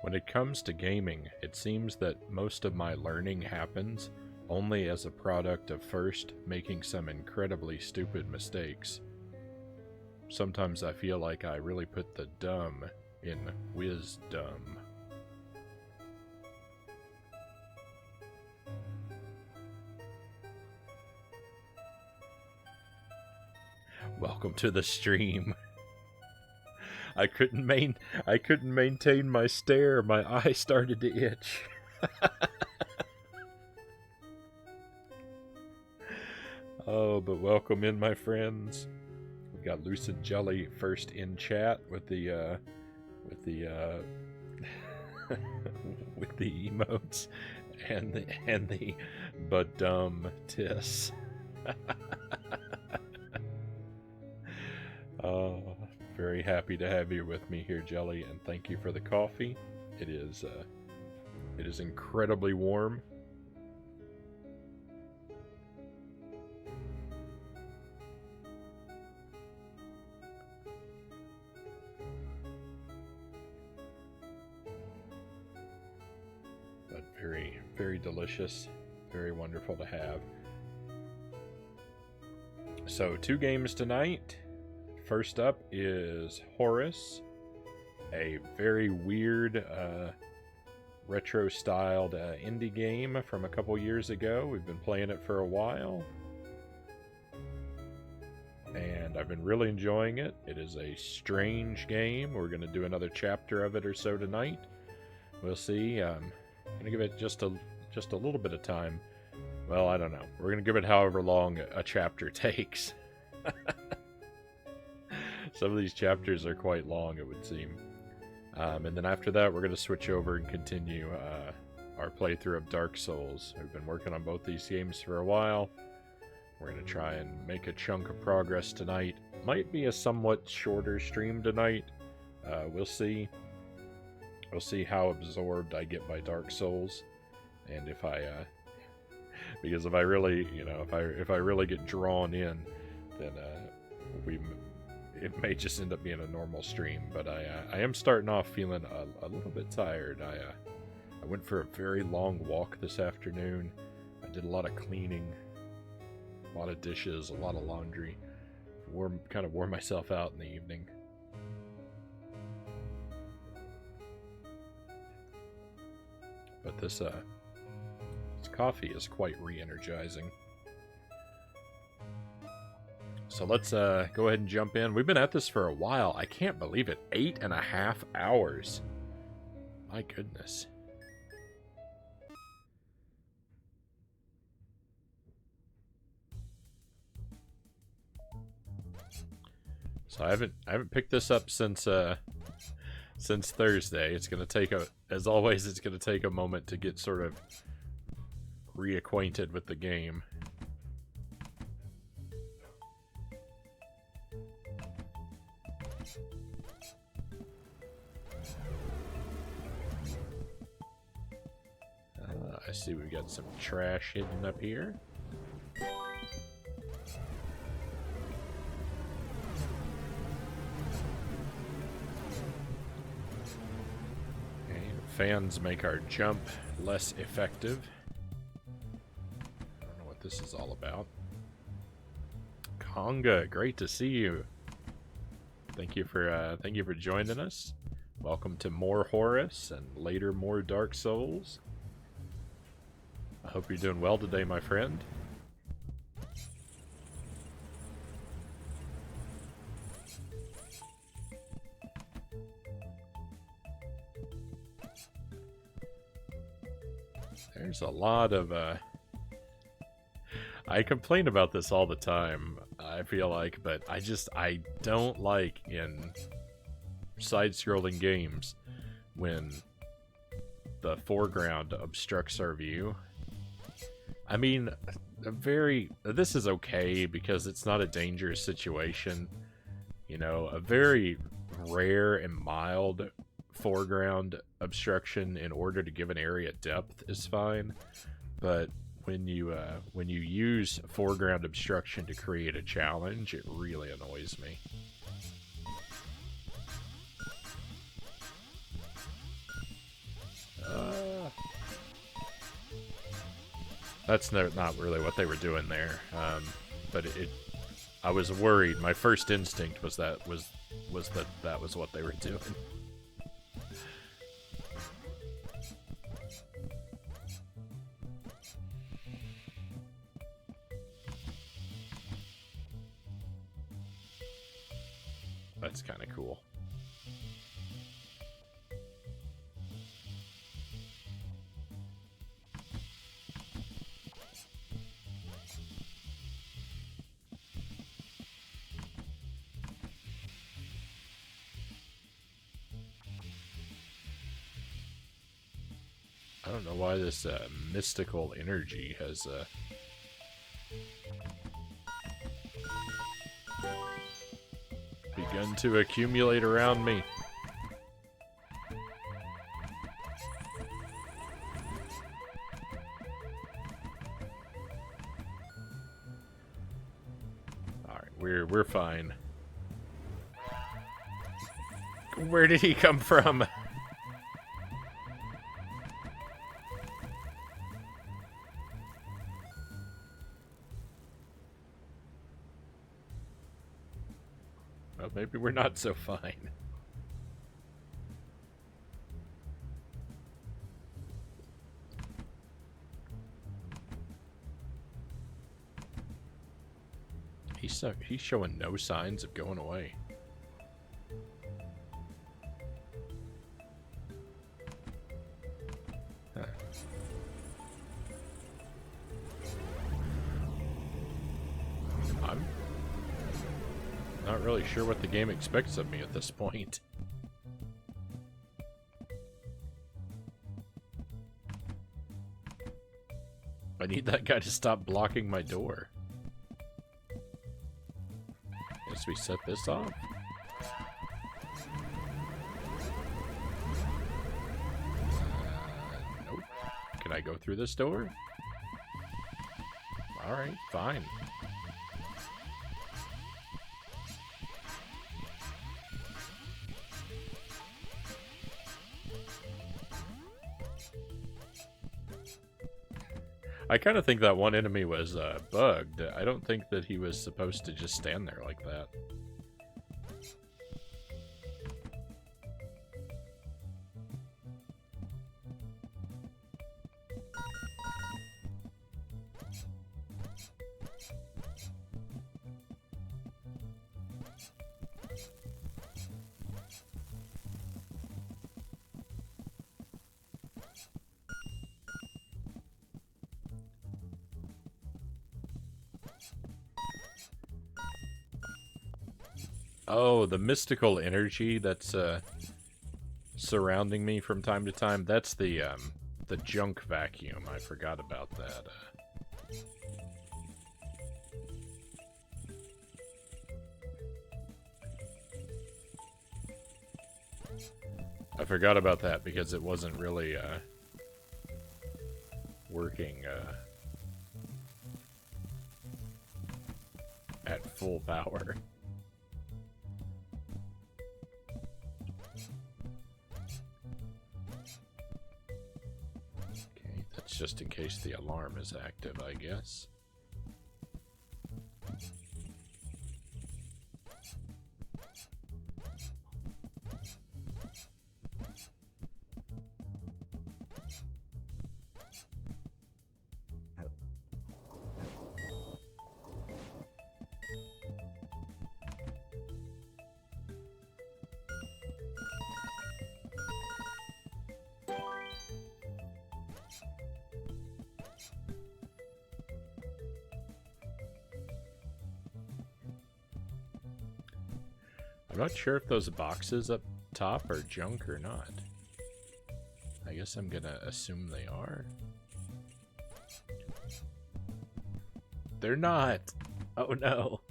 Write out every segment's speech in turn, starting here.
When it comes to gaming, it seems that most of my learning happens only as a product of first making some incredibly stupid mistakes. Sometimes I feel like I really put the dumb in wisdom. Welcome to the stream. I couldn't maintain my stare. My eye started to itch. Oh, but welcome in, my friends. We got Lucid Jelly first in chat with the with the emotes and the but dumb tis. Very happy to have you with me here, Jelly, and thank you for the coffee. It is incredibly warm. But very, very delicious. Very wonderful to have. So, 2 games tonight. First up is Horace, a very weird, retro-styled indie game from a couple years ago. We've been playing it for a while, and I've been really enjoying it. It is a strange game. We're going to do another chapter of it or so tonight. We'll see. I'm going to give it just a little bit of time. Well, I don't know. We're going to give it however long a chapter takes. Some of these chapters are quite long, it would seem. And then after that, we're going to switch over and continue our playthrough of Dark Souls. We've been working on both these games for a while. We're going to try and make a chunk of progress tonight. Might be a somewhat shorter stream tonight. We'll see. We'll see how absorbed I get by Dark Souls, and if I, because if I really, if I really get drawn in, then it may just end up being a normal stream. But I am starting off feeling a little bit tired. I went for a very long walk this afternoon. I did a lot of cleaning, a lot of dishes, a lot of laundry. Kind of wore myself out in the evening. But this coffee is quite re-energizing. So let's go ahead and jump in. We've been at this for a while. I can't believe it. 8.5 hours. My goodness. So I haven't picked this up since Thursday. It's gonna take as always, it's gonna take a moment to get sort of reacquainted with the game. I see we've got some trash hidden up here. Fans make our jump less effective. I don't know what this is all about. Conga, great to see you. Thank you for joining us. Welcome to more Horace and later more Dark Souls. I hope you're doing well today, my friend. There's a lot of, I complain about this all the time, I feel like, but I don't like in side-scrolling games when the foreground obstructs our view. I mean, this is okay because it's not a dangerous situation. You know, a very rare and mild foreground obstruction in order to give an area depth is fine, but when you use foreground obstruction to create a challenge, it really annoys me. That's not really what they were doing there. But I was worried. My first instinct was that was what they were doing. That's kind of cool. I don't know why this mystical energy has begun to accumulate around me. Alright, we're fine. Where did he come from? Well, maybe we're not so fine. He's showing no signs of going away. Huh. I'm not really sure what the game expects of me at this point. I need that guy to stop blocking my door. Guess we set this off. Nope. Can I go through this door? Alright, fine. I kind of think that one enemy was bugged. I don't think that he was supposed to just stand there like that. Oh, the mystical energy that's surrounding me from time to time. That's the junk vacuum. I forgot about that. I forgot about that because it wasn't really working at full power. Just in case the alarm is active, I guess. I'm not sure if those boxes up top are junk or not. I guess I'm gonna assume they are. They're not! Oh no!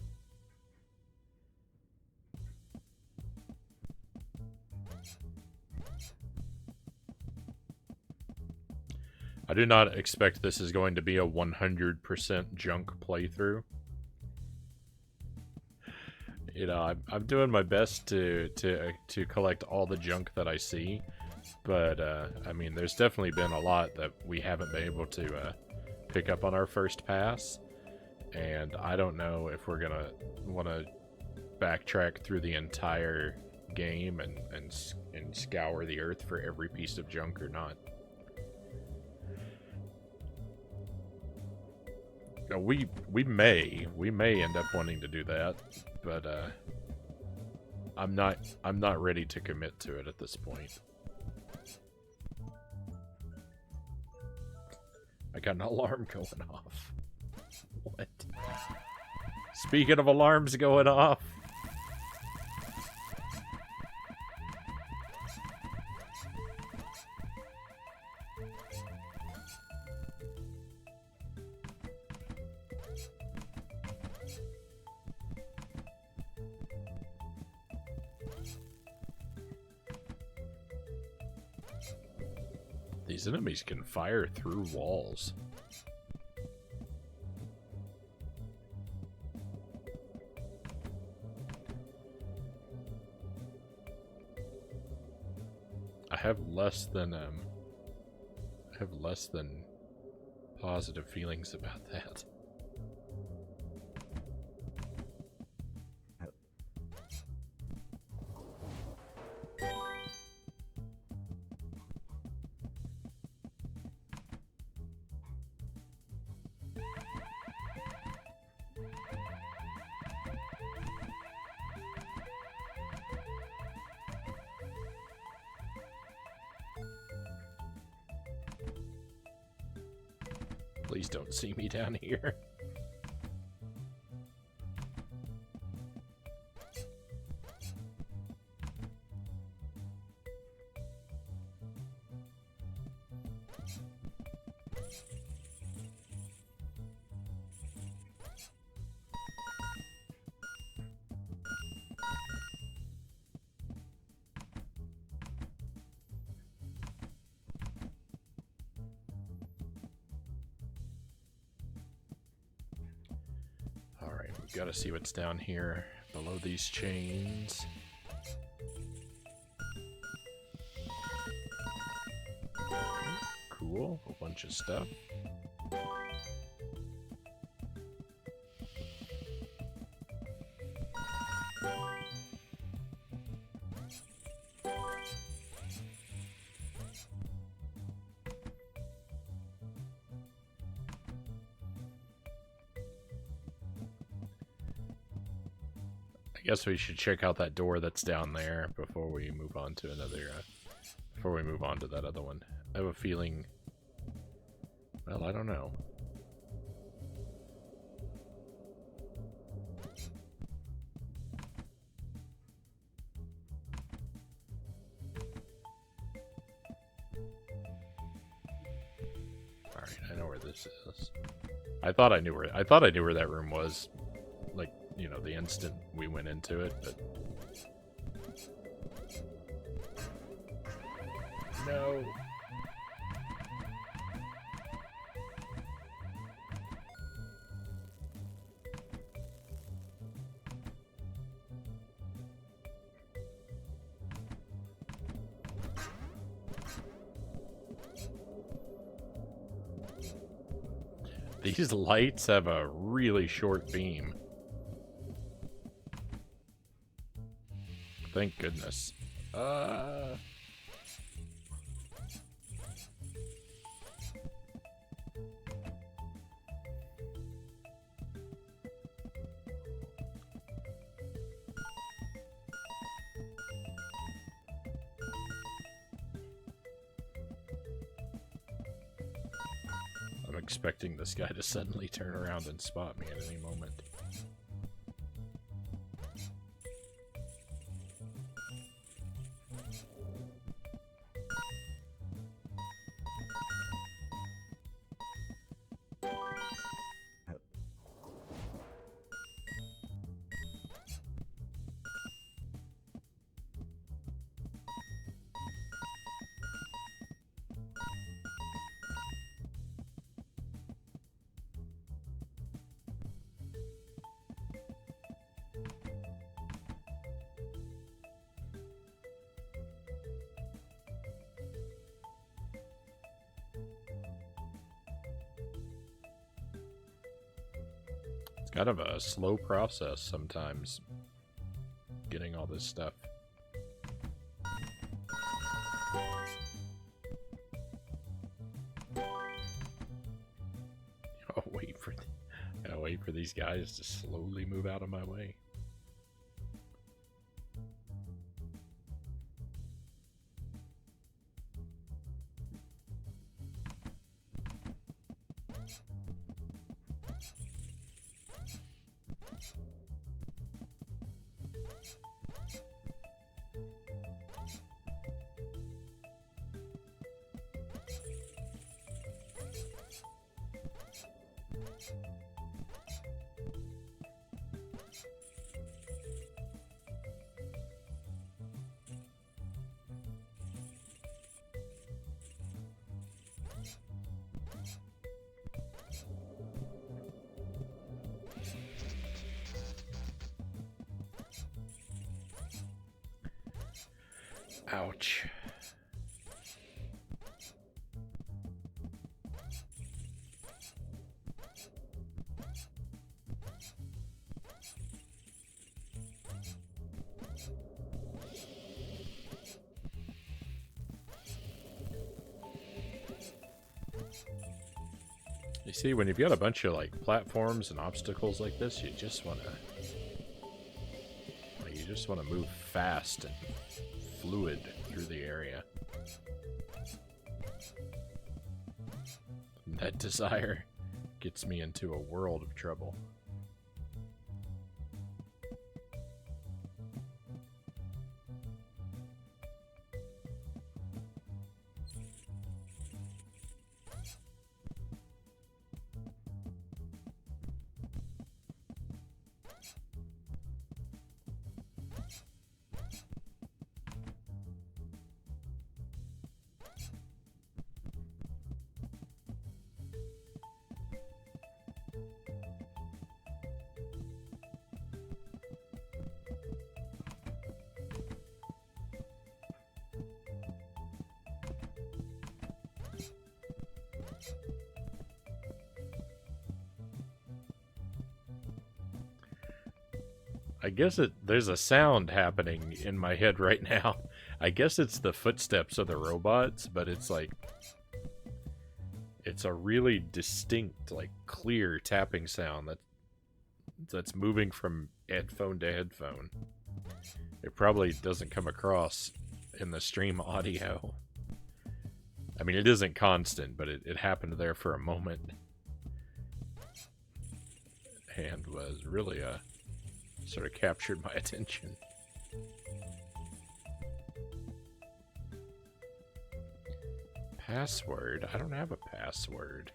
I do not expect this is going to be a 100% junk playthrough. You know, I'm doing my best to collect all the junk that I see, but I mean, there's definitely been a lot that we haven't been able to pick up on our first pass, and I don't know if we're gonna want to backtrack through the entire game and scour the earth for every piece of junk or not. We may end up wanting to do that, but I'm not ready to commit to it at this point. I got an alarm going off. What? Speaking of alarms going off. These enemies can fire through walls. I have less than positive feelings about that. Please don't see me down here. Gotta see what's down here below these chains. Cool, a bunch of stuff. I guess we should check out that door that's down there before we move on to another, before we move on to that other one. I have a feeling, well, I don't know. Alright, I know where this is. I thought I knew where that room was, like, you know, the instant we went into it, but no. These lights have a really short beam. Thank goodness. I'm expecting this guy to suddenly turn around and spot me at any moment. It's kind of a slow process sometimes, getting all this stuff. I'll wait for these guys to slowly move out of my way. Ouch. You see, when you've got a bunch of like platforms and obstacles like this, you just want to move fast and fluid through the area. And that desire gets me into a world of trouble. I guess there's a sound happening in my head right now. I guess it's the footsteps of the robots, but it's like, it's a really distinct, like clear tapping sound that's moving from headphone to headphone. It probably doesn't come across in the stream audio. I mean, it isn't constant, but it happened there for a moment. And was really sort of captured my attention. Password? I don't have a password.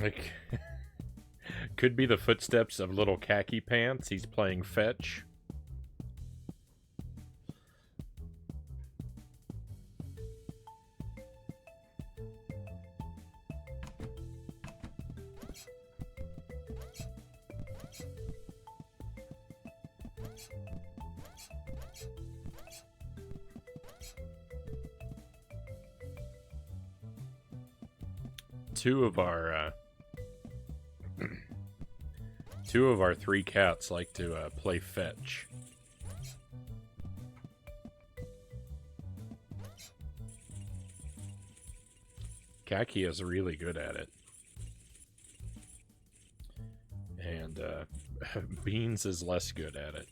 Like, could be the footsteps of little khaki pants. He's playing fetch. Two of our three cats like to play fetch. Khaki is really good at it. And Beans is less good at it.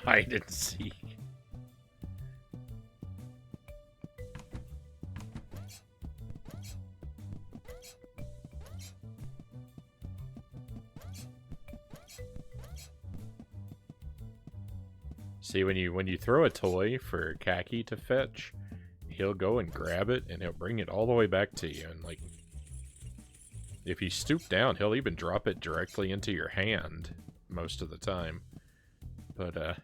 Hide and seek. See, when you throw a toy for Khaki to fetch, he'll go and grab it, and he'll bring it all the way back to you. And, like, if you stoop down, he'll even drop it directly into your hand most of the time. But,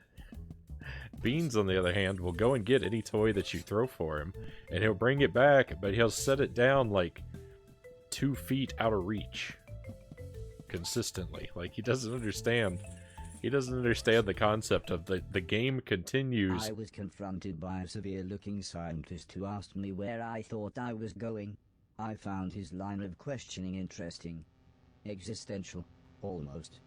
Beans, on the other hand, will go and get any toy that you throw for him, and he'll bring it back, but he'll set it down, like, 2 feet out of reach. Consistently. Like, he doesn't understand. He doesn't understand the concept of the game continues. I was confronted by a severe-looking scientist who asked me where I thought I was going. I found his line of questioning interesting. Existential. Almost.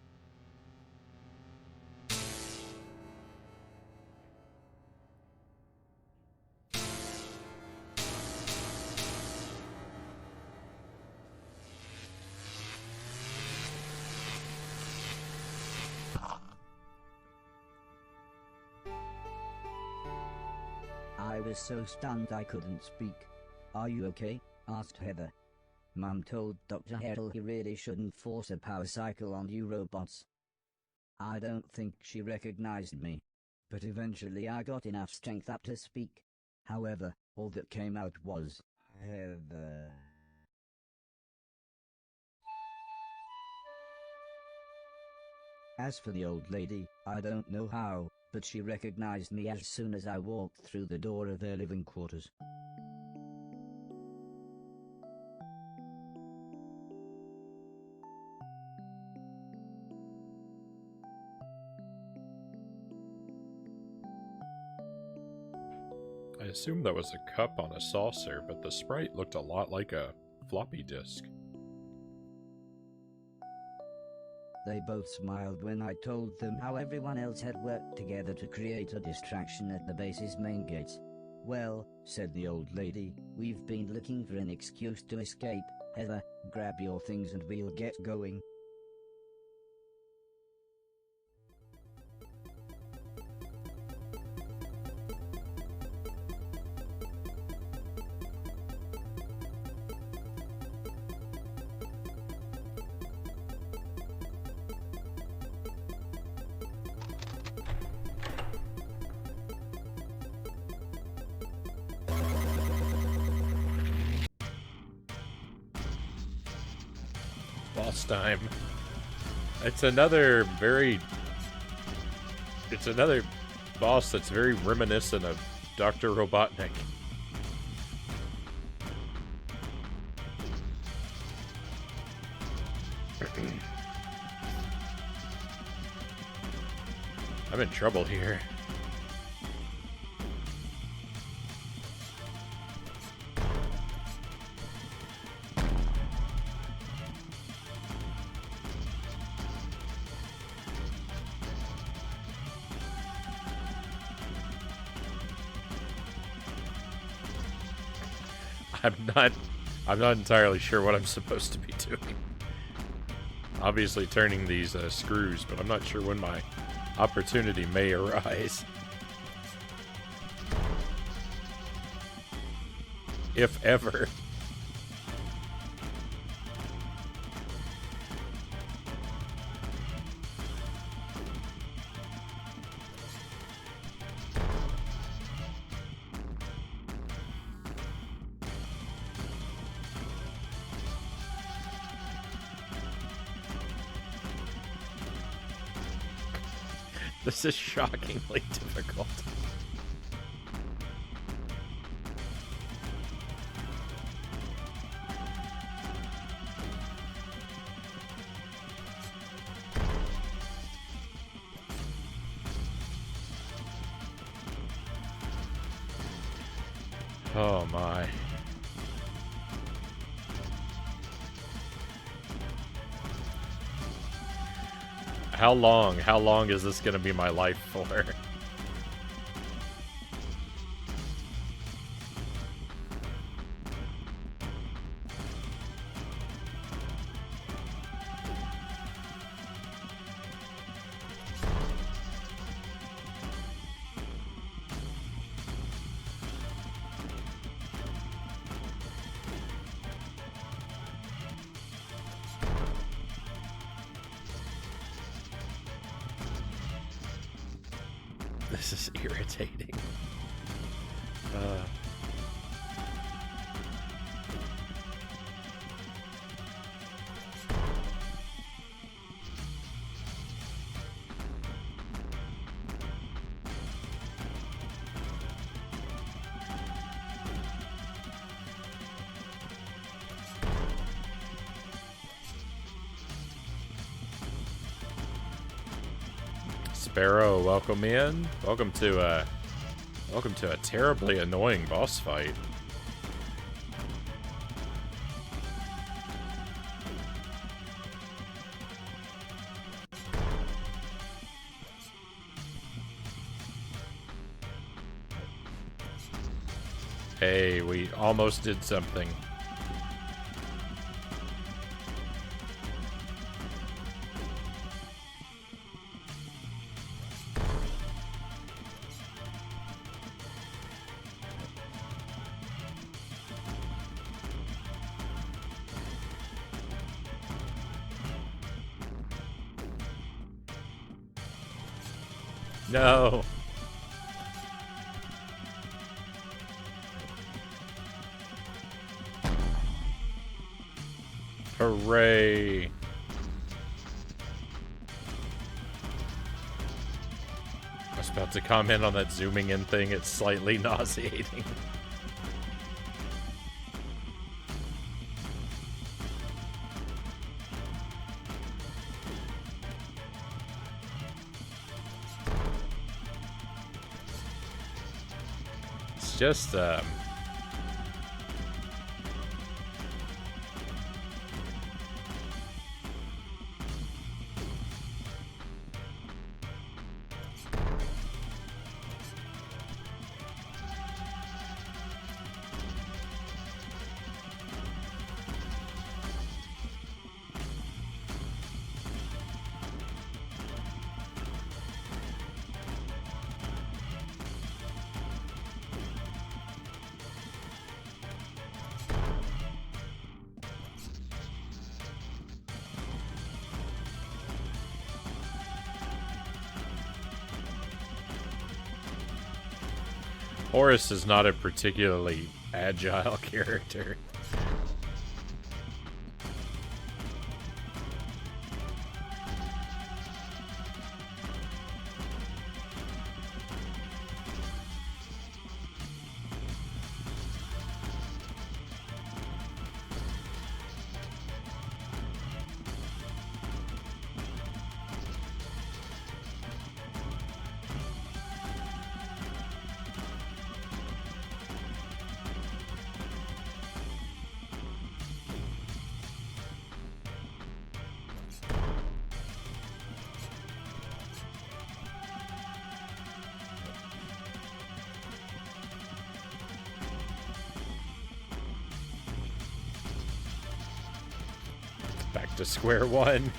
I was so stunned I couldn't speak. "Are you okay?" asked Heather. Mum told Dr. Harrell he really shouldn't force a power cycle on you robots. I don't think she recognized me, but eventually I got enough strength up to speak. However, all that came out was, Heather. As for the old lady, I don't know how, but she recognized me as soon as I walked through the door of their living quarters. I assumed that was a cup on a saucer, but the sprite looked a lot like a floppy disk. They both smiled when I told them how everyone else had worked together to create a distraction at the base's main gates. "Well," said the old lady, "we've been looking for an excuse to escape. Heather, grab your things and we'll get going." Boss time. It's another boss that's very reminiscent of Dr. Robotnik. I'm in trouble here. I'm not entirely sure what I'm supposed to be doing. Obviously turning these screws, but I'm not sure when my opportunity may arise. If ever. This is shockingly difficult. Oh my. How long is this gonna be my life for? This is irritating. Sparrow, welcome in. Welcome to a terribly annoying boss fight. Hey, we almost did something. No. Hooray. I was about to comment on that zooming in thing. It's slightly nauseating. It's just, Horace is not a particularly agile character. Back to square one.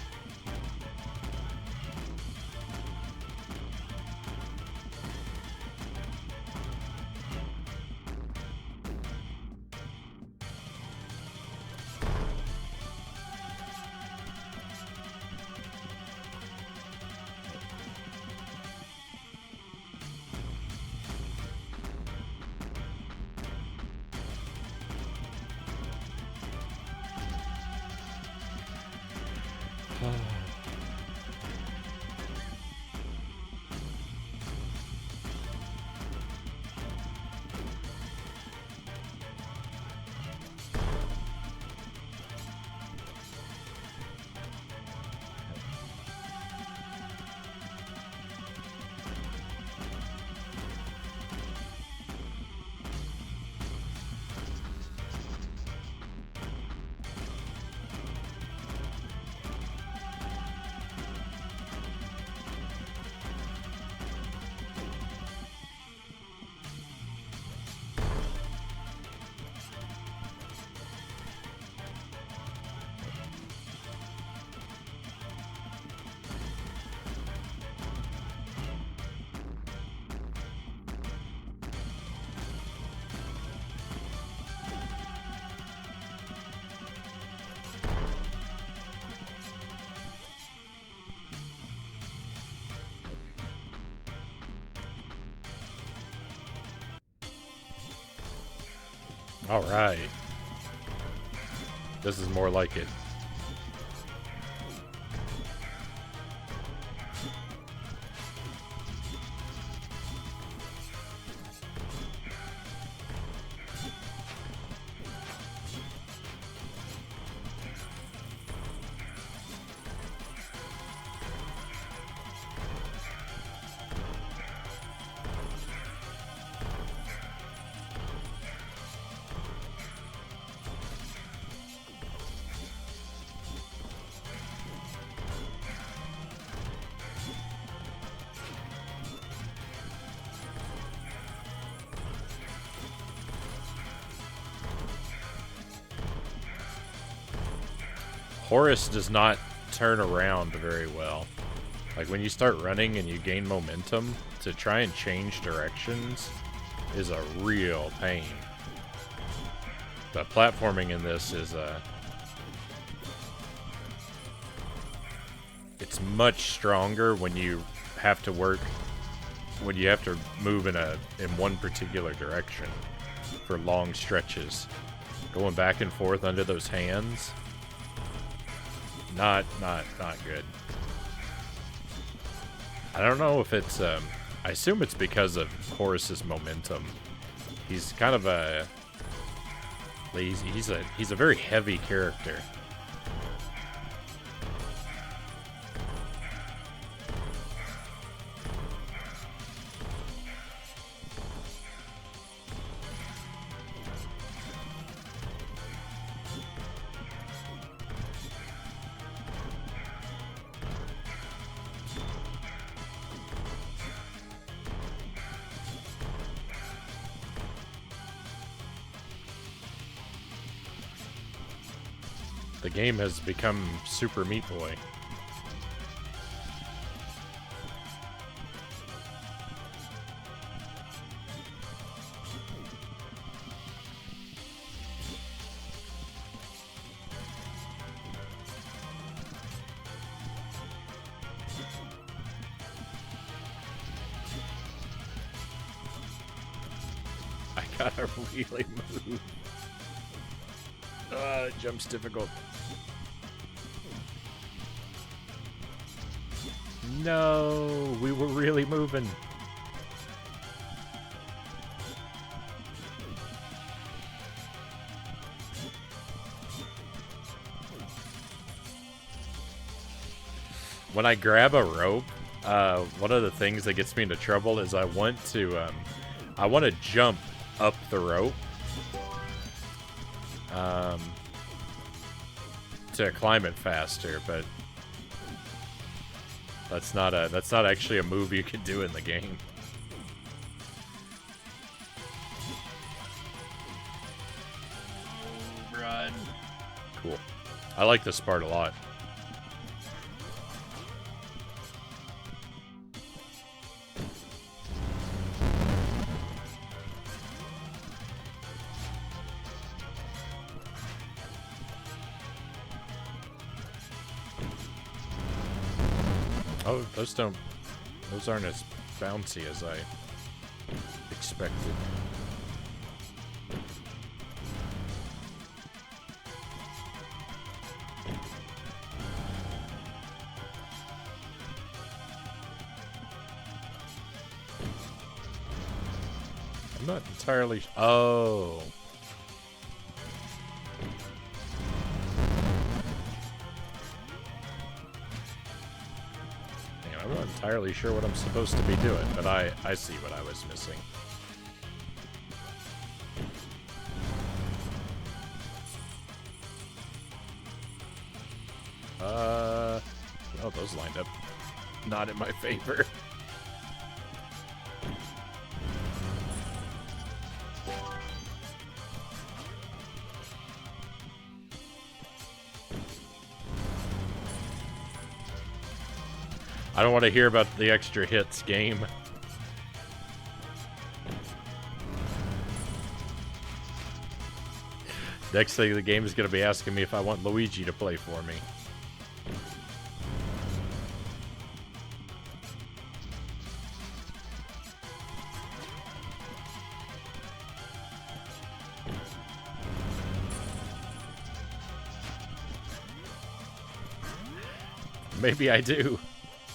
Alright. This is more like it. Horace does not turn around very well. Like when you start running and you gain momentum, to try and change directions is a real pain. The platforming in this is it's much stronger when you have to move in one particular direction for long stretches. Going back and forth under those hands. Not good. I don't know if it's, I assume it's because of Horace's momentum. He's kind of a lazy, he's a very heavy character. The game has become Super Meat Boy. I gotta really move. Jump's difficult. No, we were really moving. When I grab a rope, one of the things that gets me into trouble is I want to jump up the rope. To climb it faster, but that's not actually a move you can do in the game. Run. Cool. I like this part a lot. Oh, those aren't as bouncy as I expected. I'm not entirely... Oh. I'm not entirely sure what I'm supposed to be doing, but I see what I was missing. Oh, those lined up not in my favor. I don't want to hear about the extra hits, game. Next thing the game is going to be asking me if I want Luigi to play for me. Maybe I do.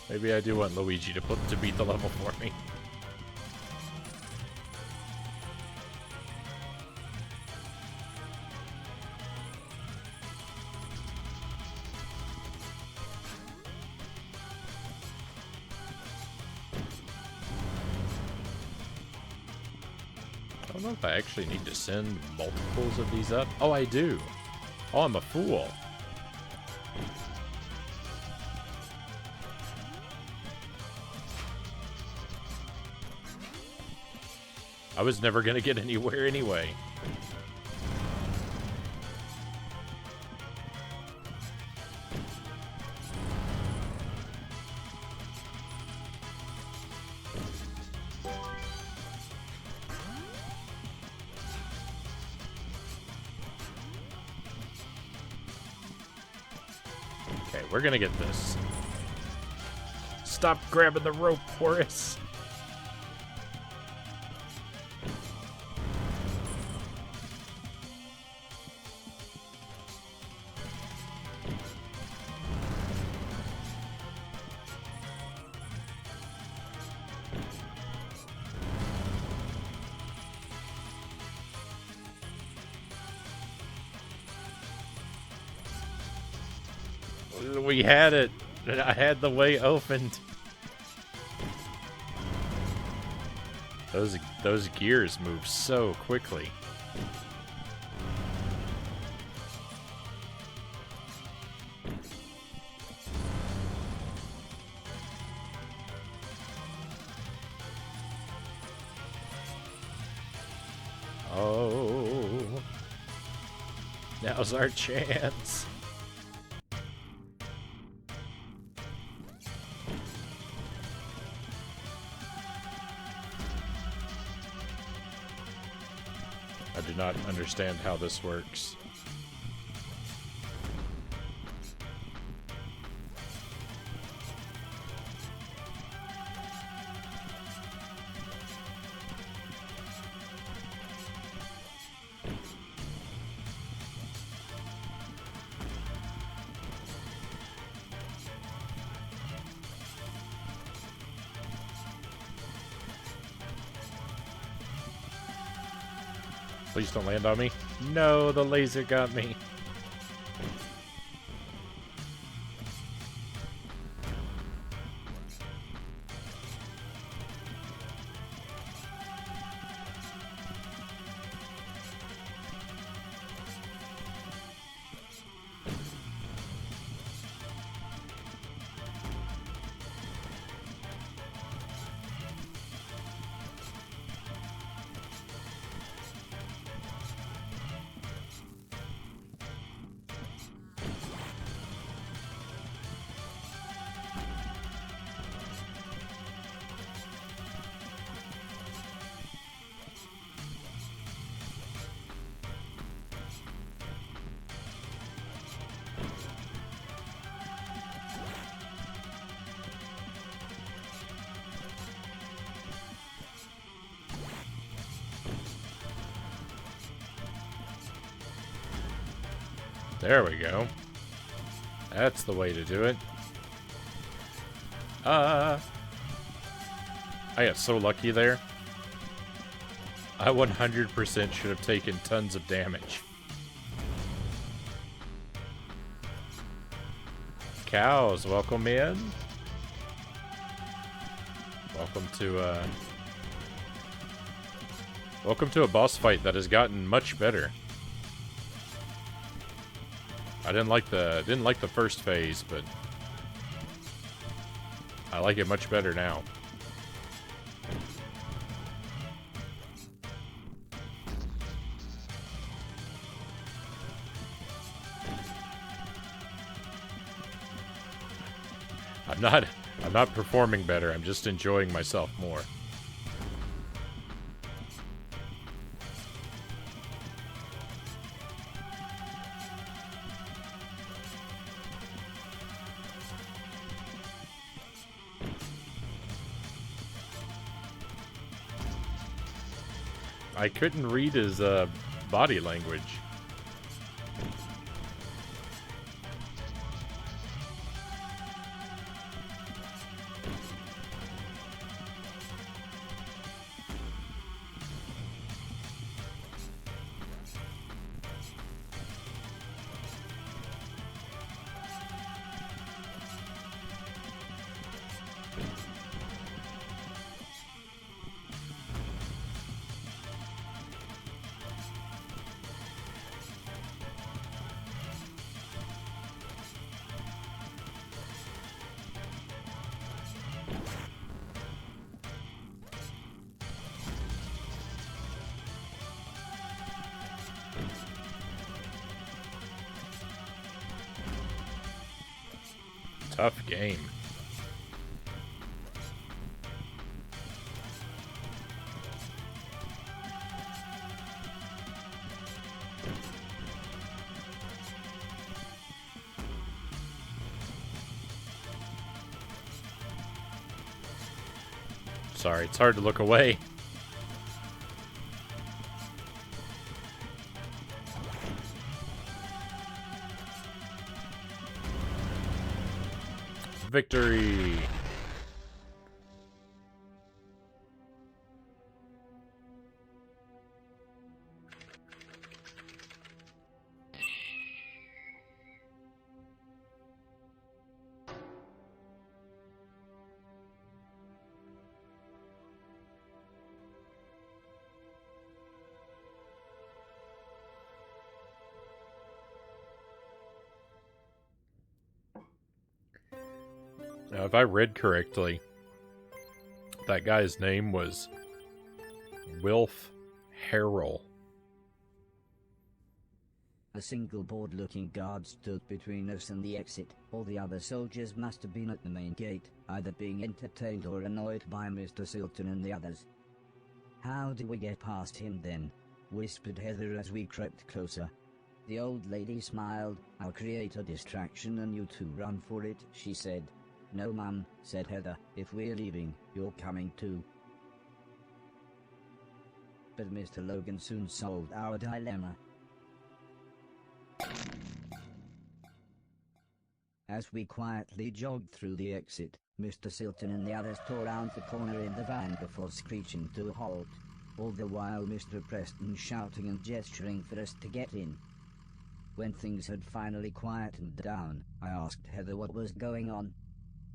Maybe I do want Luigi to beat the level for me. I don't know if I actually need to send multiples of these up. Oh, I do. Oh, I'm a fool. I was never going to get anywhere anyway. Okay, we're going to get this. Stop grabbing the rope, Horace. We had it. I had the way opened. Those gears move so quickly. Oh. Now's our chance. I do not understand how this works. Please don't land on me. No, the laser got me. There we go. That's the way to do it. I got so lucky there. I 100% should have taken tons of damage. Cows, welcome in. Welcome to a boss fight that has gotten much better. I didn't like the first phase, but I like it much better now. I'm not performing better. I'm just enjoying myself more. I couldn't read his body language. Tough game. Sorry, it's hard to look away. Victory! Now, if I read correctly, that guy's name was Wilf Harrell. A single bored-looking guard stood between us and the exit. All the other soldiers must have been at the main gate, either being entertained or annoyed by Mr. Silton and the others. "How do we get past him then?" whispered Heather as we crept closer. The old lady smiled. "I'll create a distraction and you two run for it," she said. "No, Mum," said Heather. "If we're leaving, you're coming too." But Mr. Logan soon solved our dilemma. As we quietly jogged through the exit, Mr. Silton and the others tore round the corner in the van before screeching to a halt, all the while Mr. Preston shouting and gesturing for us to get in. When things had finally quietened down, I asked Heather what was going on.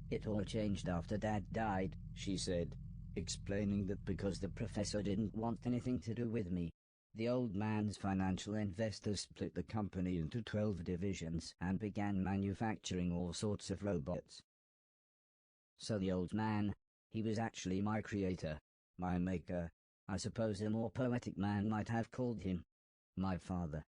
"It all changed after Dad died," she said, explaining that because the professor didn't want anything to do with me, the old man's financial investors split the company into 12 divisions and began manufacturing all sorts of robots. So the old man, he was actually my creator, my maker. I suppose a more poetic man might have called him my father.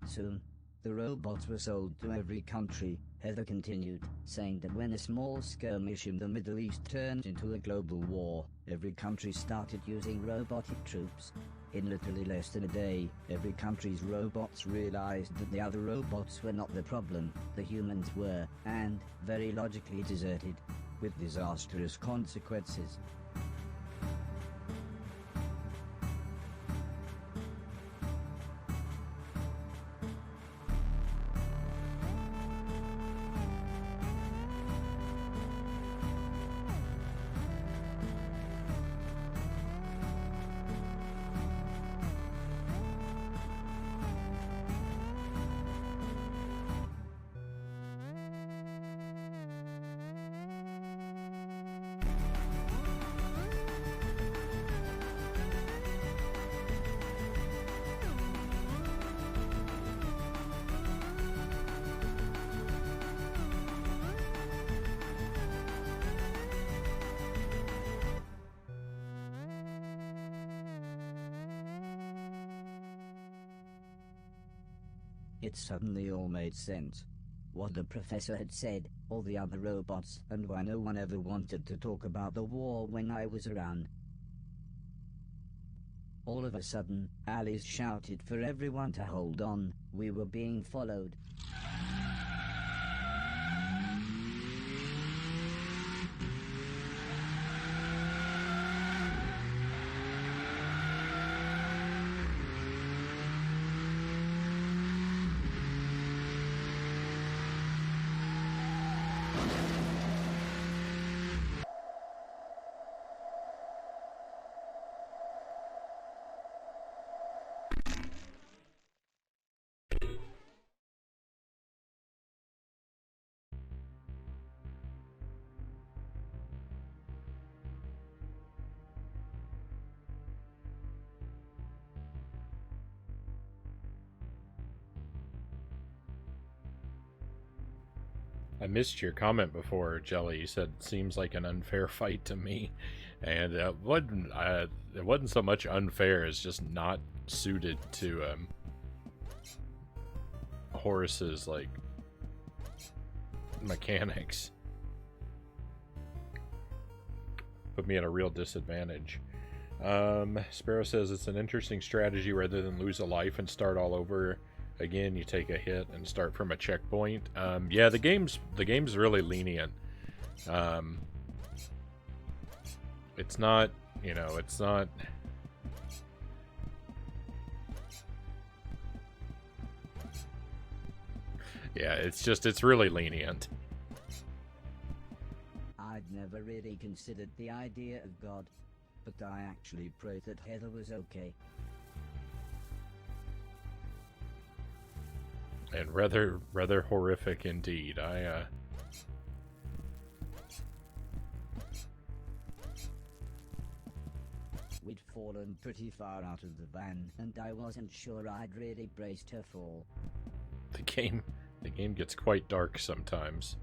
Soon, the robots were sold to every country, Heather continued, saying that when a small skirmish in the Middle East turned into a global war, every country started using robotic troops. In literally less than a day, every country's robots realized that the other robots were not the problem, the humans were, and, very logically deserted, with disastrous consequences. It suddenly all made sense. What the professor had said, all the other robots, and why no one ever wanted to talk about the war when I was around. All of a sudden, Alice shouted for everyone to hold on. We were being followed. I missed your comment before, Jelly. You said seems like an unfair fight to me, and it wasn't so much unfair as just not suited to Horace's like mechanics. Put me at a real disadvantage. Sparrow says it's an interesting strategy rather than lose a life and start all over again. You take a hit and start from a checkpoint. Yeah, the game's really lenient. It's not, it's not. Yeah, it's really lenient. I'd never really considered the idea of God, but I actually prayed that Heather was okay. And rather horrific indeed. We'd fallen pretty far out of the van, and I wasn't sure I'd really braced her fall. The game gets quite dark sometimes.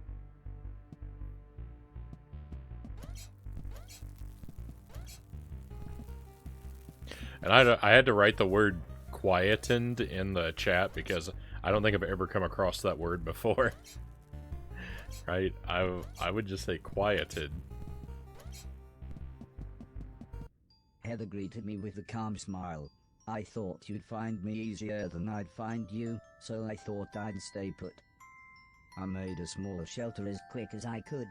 And I had to write the word quietened in the chat because I don't think I've ever come across that word before. Right? I would just say quieted. Heather greeted me with a calm smile. I thought you'd find me easier than I'd find you, so I thought I'd stay put. I made a small shelter as quick as I could.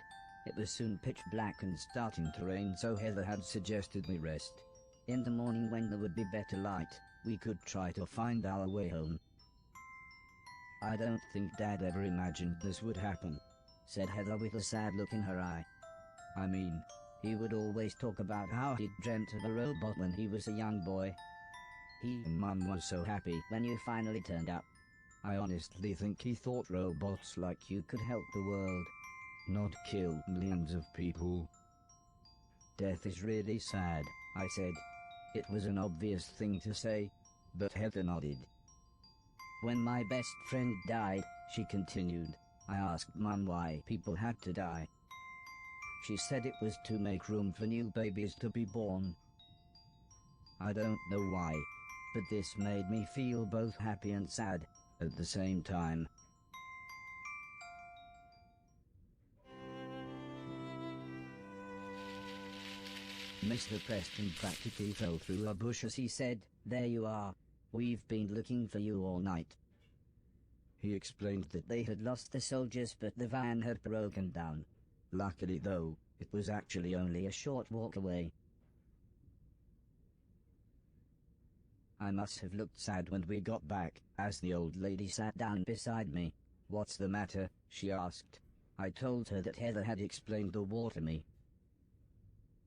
It was soon pitch black and starting to rain, so Heather had suggested we rest. In the morning, when there would be better light, we could try to find our way home. I don't think Dad ever imagined this would happen, said Heather with a sad look in her eye. I mean, he would always talk about how he'd dreamt of a robot when he was a young boy. He and Mum were so happy when you finally turned up. I honestly think he thought robots like you could help the world, not kill millions of people. Death is really sad, I said. It was an obvious thing to say, but Heather nodded. When my best friend died, she continued, I asked Mum why people had to die. She said it was to make room for new babies to be born. I don't know why, but this made me feel both happy and sad at the same time. Mr. Preston practically fell through a bush as he said, "There you are. We've been looking for you all night." He explained that they had lost the soldiers, but the van had broken down. Luckily though, it was actually only a short walk away. I must have looked sad when we got back, as the old lady sat down beside me. "What's the matter?" she asked. I told her that Heather had explained the war to me.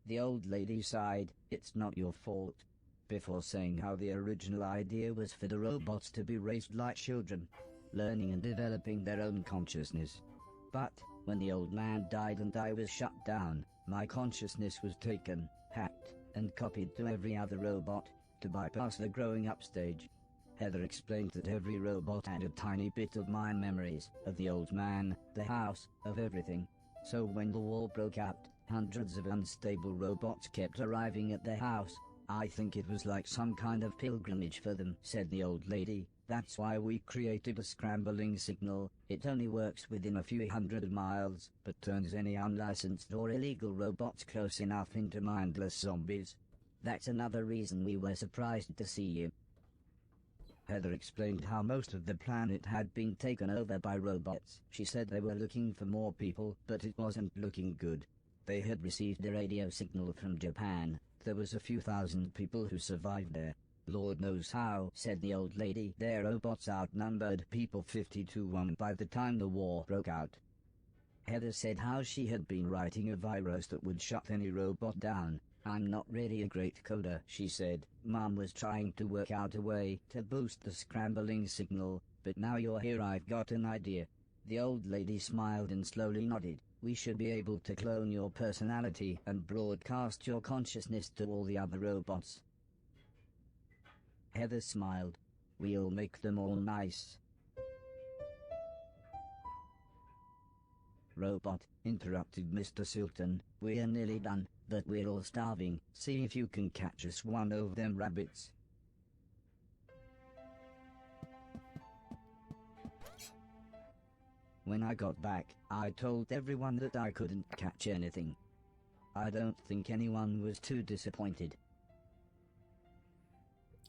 The old lady sighed, "It's not your fault," before saying how the original idea was for the robots to be raised like children, learning and developing their own consciousness. But when the old man died and I was shut down, my consciousness was taken, hacked, and copied to every other robot, to bypass the growing up stage. Heather explained that every robot had a tiny bit of my memories, of the old man, the house, of everything. So when the war broke out, hundreds of unstable robots kept arriving at their house. "I think it was like some kind of pilgrimage for them," said the old lady. "That's why we created a scrambling signal. It only works within a few hundred miles, but turns any unlicensed or illegal robots close enough into mindless zombies. That's another reason we were surprised to see you." Heather explained how most of the planet had been taken over by robots. She said they were looking for more people, but it wasn't looking good. They had received a radio signal from Japan. There was a few thousand people who survived there. "Lord knows how," said the old lady. "Their robots outnumbered people 50-1 by the time the war broke out." Heather said how she had been writing a virus that would shut any robot down. "I'm not really a great coder," she said. "Mom was trying to work out a way to boost the scrambling signal, but now you're here, I've got an idea." The old lady smiled and slowly nodded. "We should be able to clone your personality and broadcast your consciousness to all the other robots." Heather smiled. "We'll make them all nice." "Robot," interrupted Mr. Sultan, "we're nearly done, but we're all starving. See if you can catch us one of them rabbits." When I got back, I told everyone that I couldn't catch anything. I don't think anyone was too disappointed.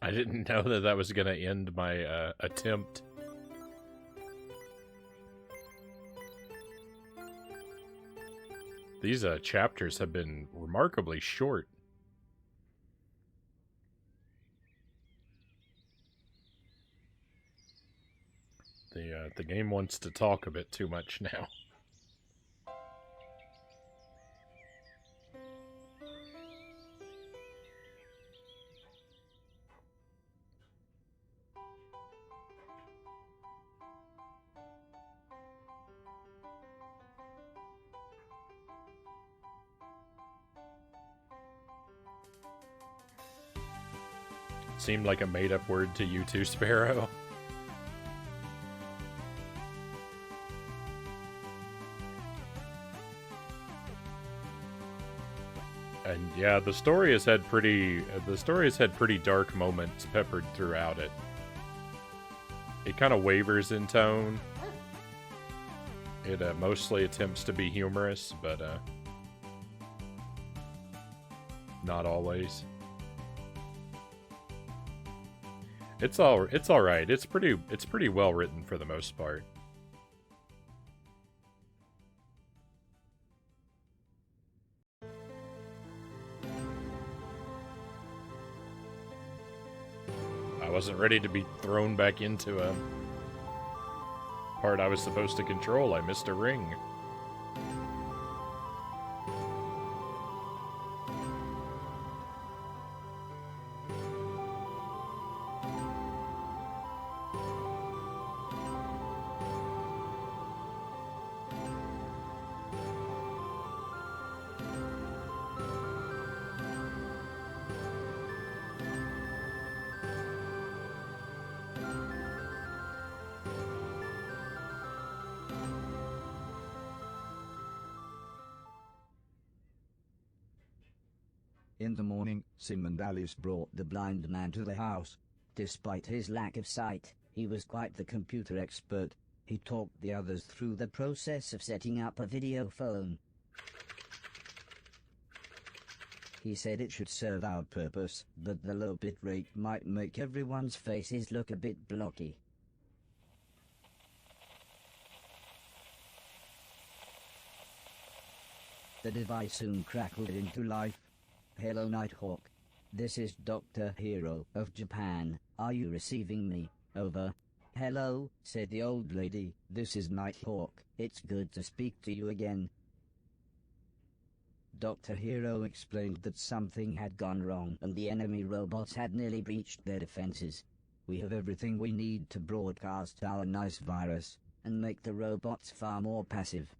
I didn't know that that was going to end my attempt. These chapters have been remarkably short. The game wants to talk a bit too much now. Seemed like a made-up word to you too, Sparrow. And yeah, the story has had pretty dark moments peppered throughout it. It kind of wavers in tone. It mostly attempts to be humorous, but not always. It's all right. It's pretty well written for the most part. I wasn't ready to be thrown back into a part I was supposed to control. I missed a ring. In the morning, Sim and Alice brought the blind man to the house. Despite his lack of sight, he was quite the computer expert. He talked the others through the process of setting up a video phone. He said it should serve our purpose, but the low bit rate might make everyone's faces look a bit blocky. The device soon crackled into life. Hello, Nighthawk. This is Dr. Hero of Japan. Are you receiving me? Over. Hello, said the old lady. This is Nighthawk. It's good to speak to you again. Dr. Hero explained that something had gone wrong and the enemy robots had nearly breached their defenses. We have everything we need to broadcast our nice virus and make the robots far more passive.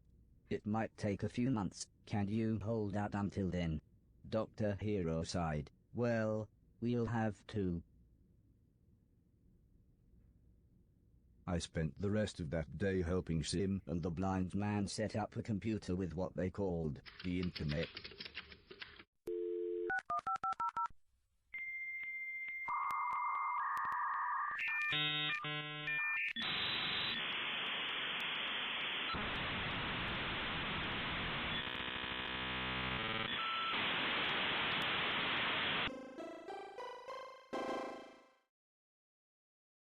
It might take a few months. Can you hold out until then? Dr. Hero sighed. Well, we'll have to. I spent the rest of that day helping Sim and the blind man set up a computer with what they called the internet.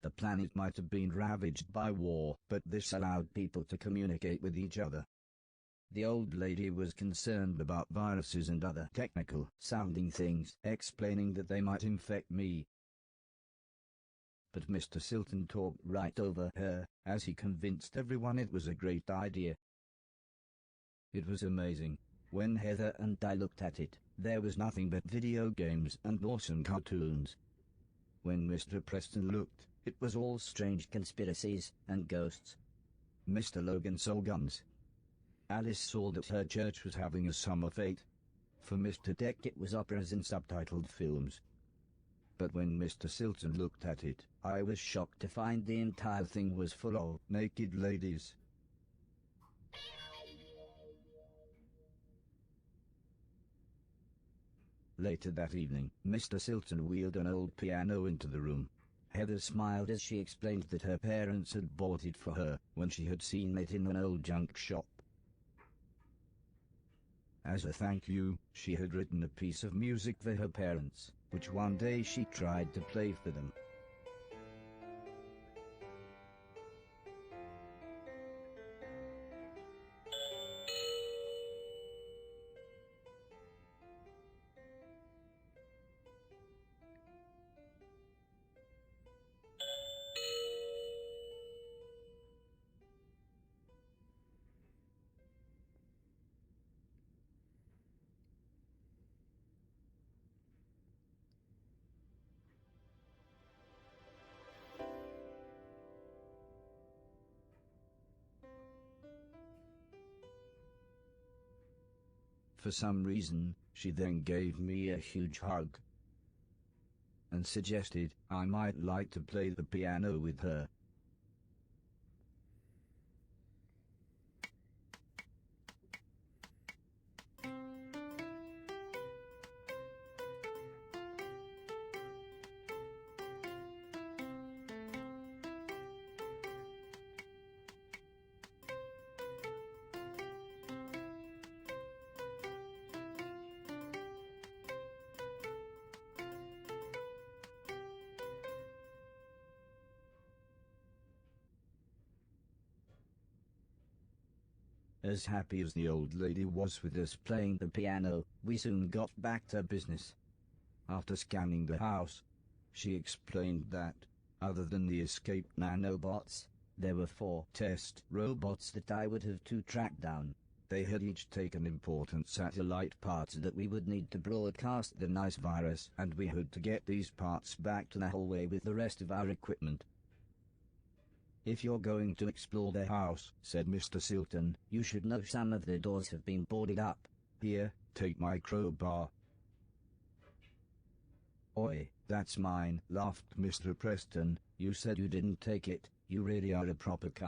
The planet might have been ravaged by war, but this allowed people to communicate with each other. The old lady was concerned about viruses and other technical-sounding things, explaining that they might infect me. But Mr. Silton talked right over her, as he convinced everyone it was a great idea. It was amazing. When Heather and I looked at it, there was nothing but video games and awesome cartoons. When Mr. Preston looked, it was all strange conspiracies and ghosts. Mr. Logan saw guns. Alice saw that her church was having a summer fete. For Mr. Deck it was operas and subtitled films. But when Mr. Silton looked at it, I was shocked to find the entire thing was full of naked ladies. Later that evening, Mr. Silton wheeled an old piano into the room. Heather smiled as she explained that her parents had bought it for her when she had seen it in an old junk shop. As a thank you, she had written a piece of music for her parents, which one day she tried to play for them. For some reason, she then gave me a huge hug and suggested I might like to play the piano with her. As happy as the old lady was with us playing the piano, we soon got back to business. After scanning the house, she explained that, other than the escaped nanobots, there were 4 test robots that I would have to track down. They had each taken important satellite parts that we would need to broadcast the nice virus, and we had to get these parts back to the hallway with the rest of our equipment. If you're going to explore the house, said Mr. Silton, you should know some of the doors have been boarded up. Here, take my crowbar. Oi, that's mine, laughed Mr. Preston. You said you didn't take it, you really are a proper c***.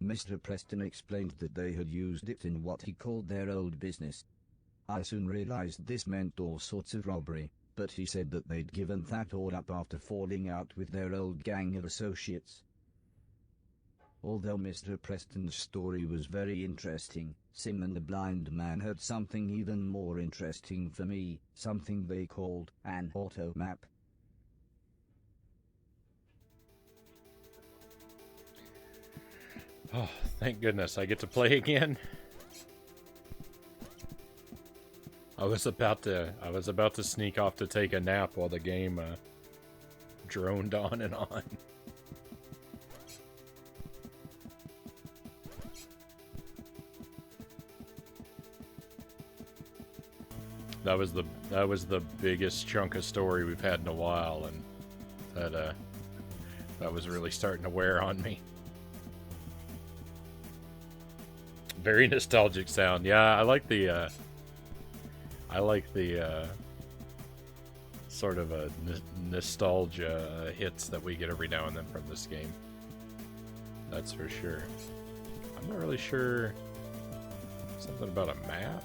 Mr. Preston explained that they had used it in what he called their old business. I soon realized this meant all sorts of robbery, but he said that they'd given that all up after falling out with their old gang of associates. Although Mr. Preston's story was very interesting, Simon the blind man had something even more interesting for me, something they called an auto map. Oh, thank goodness I get to play again. I was about to sneak off to take a nap while the game droned on and on. That was the biggest chunk of story we've had in a while, and that was really starting to wear on me. Very nostalgic sound. Yeah, I like the sort of a nostalgia hits that we get every now and then from this game. That's for sure. I'm not really sure. Something about a map?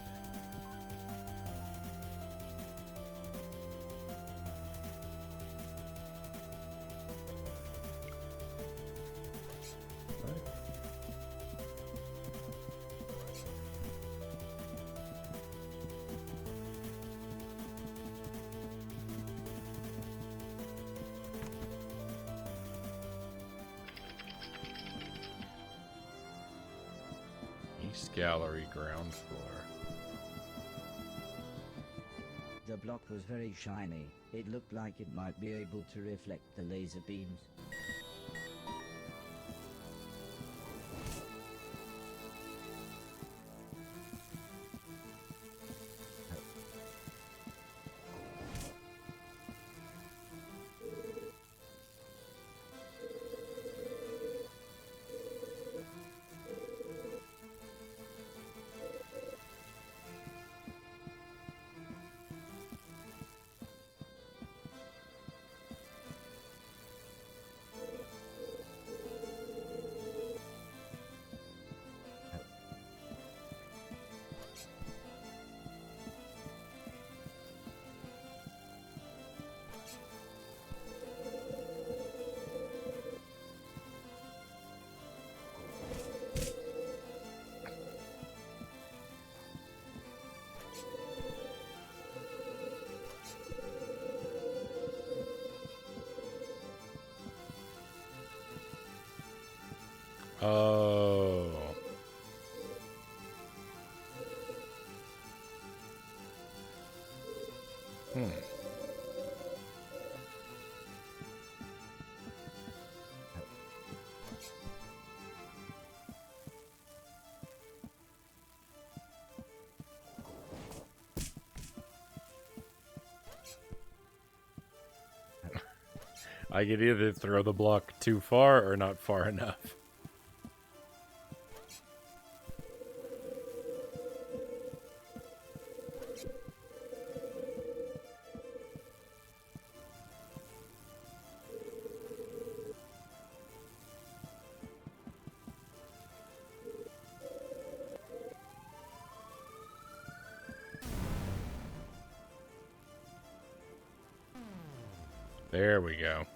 Gallery, ground floor. The block was very shiny. It looked like it might be able to reflect the laser beams. Oh. Hmm. I could either throw the block too far or not far enough. There we go.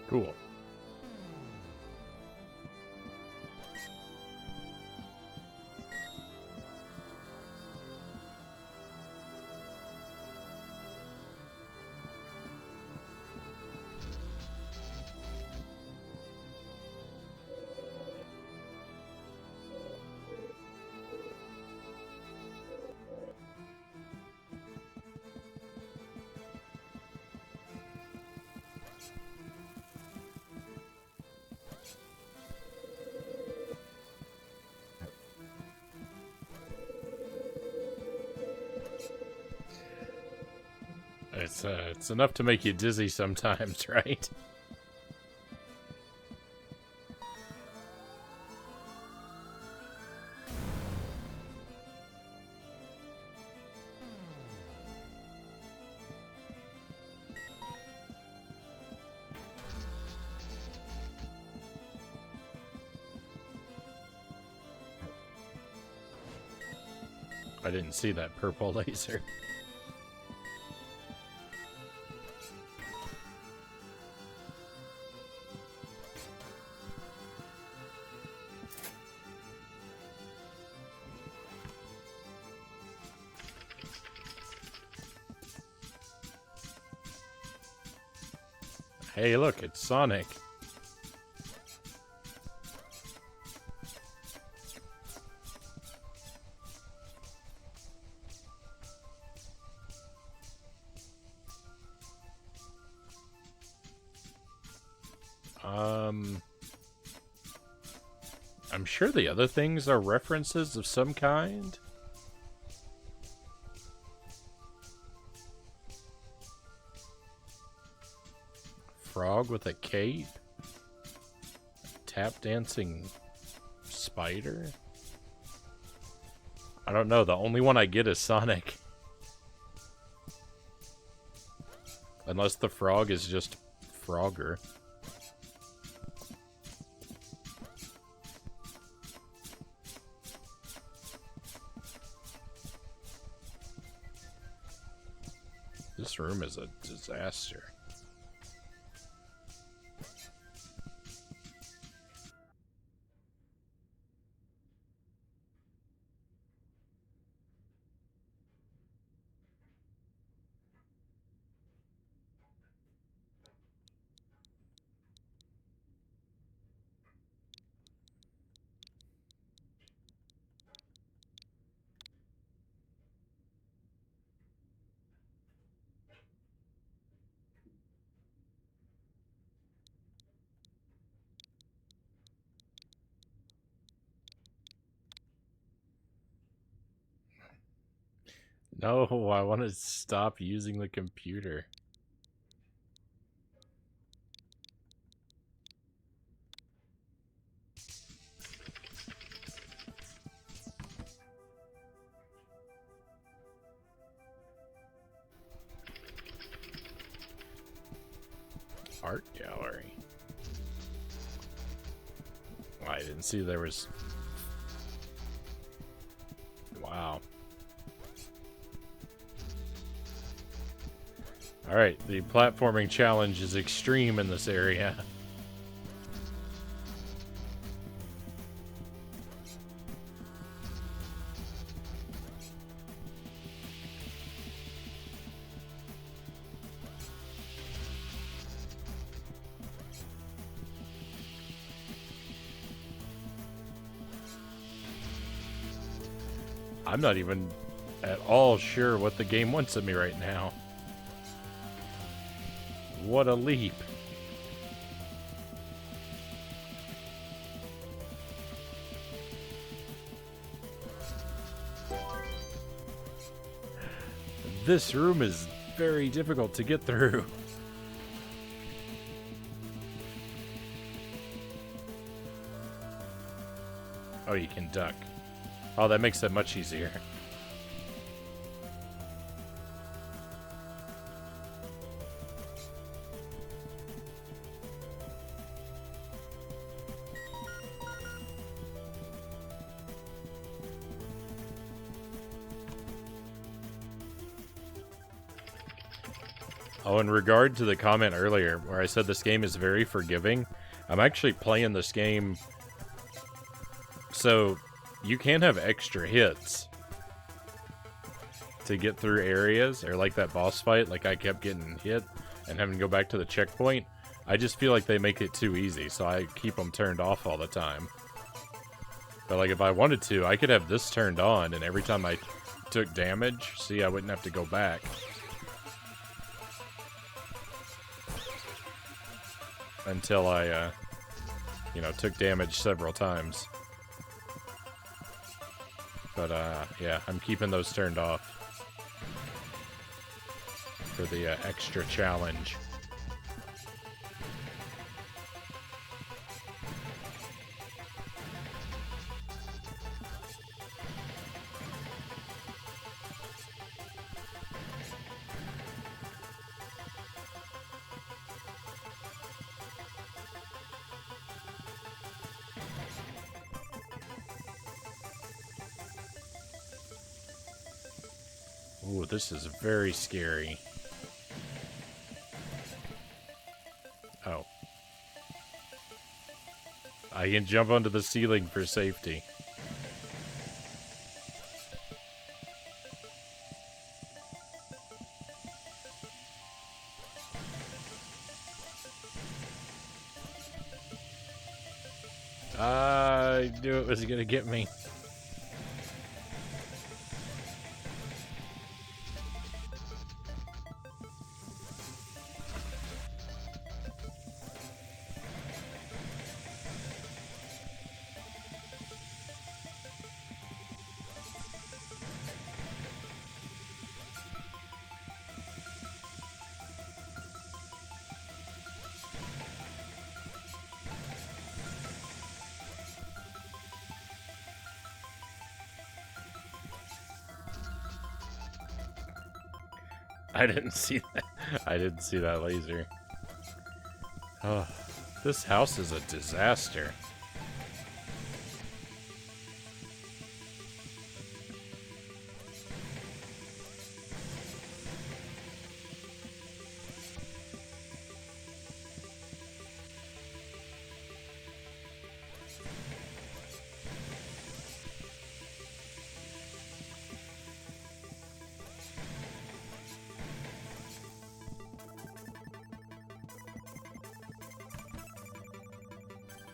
Cool. It's enough to make you dizzy sometimes, right? I didn't see that purple laser. Hey, look, it's Sonic. I'm sure the other things are references of some kind. Frog with a cape? Tap dancing spider? I don't know, the only one I get is Sonic. Unless the frog is just Frogger. This room is a disaster. No, I want to stop using the computer. Art gallery. I didn't see there was... Wow. Alright, the platforming challenge is extreme in this area. I'm not even at all sure what the game wants of me right now. What a leap. This room is very difficult to get through. Oh, you can duck. Oh, that makes it much easier. Oh, in regard to the comment earlier where I said this game is very forgiving, I'm actually playing this game so you can have extra hits to get through areas, or like that boss fight, like I kept getting hit and having to go back to the checkpoint. I just feel like they make it too easy, so I keep them turned off all the time. But like if I wanted to, I could have this turned on, and every time I took damage, see, I wouldn't have to go back. Until I, you know, took damage several times. But, yeah, I'm keeping those turned off for the extra challenge. Ooh, this is very scary. Oh. I can jump onto the ceiling for safety. I knew it was gonna get me. I didn't see that. I didn't see that laser. Oh, this house is a disaster.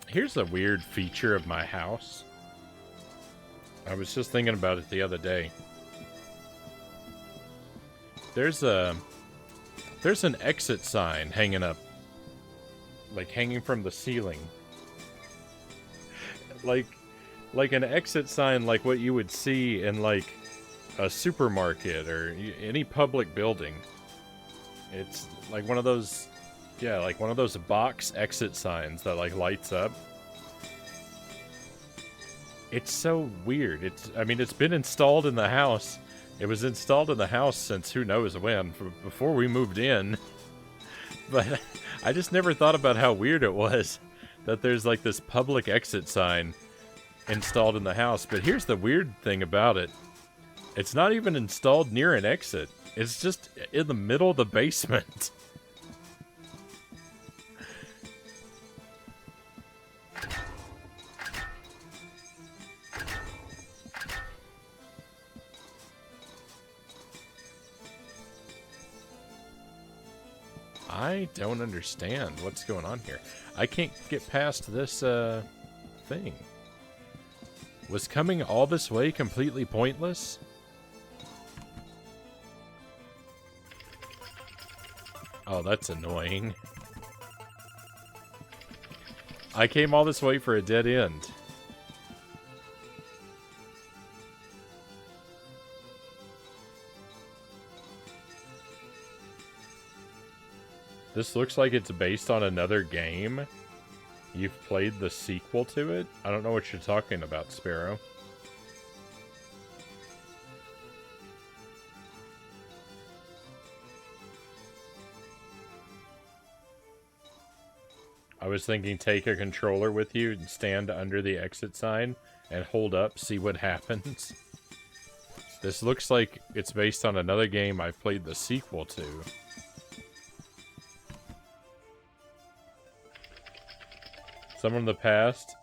Here's a weird feature of my house. I was just thinking about it the other day. There's an exit sign hanging up, like hanging from the ceiling. Like an exit sign like what you would see in like a supermarket or any public building. It's like one of those, yeah, like one of those box exit signs that like lights up. It's so weird. I mean, it's been installed in the house. It was installed in the house since who knows when, before we moved in. But I just never thought about how weird it was that there's like this public exit sign installed in the house. But here's the weird thing about it. It's not even installed near an exit. It's just in the middle of the basement. I don't understand what's going on here. I can't get past this, thing. Was coming all this way completely pointless? Oh, that's annoying. I came all this way for a dead end. This looks like it's based on another game. You've played the sequel to it? I don't know what you're talking about, Sparrow. I was thinking take a controller with you and stand under the exit sign and hold up, see what happens. This looks like it's based on another game I've played the sequel to. Someone in the past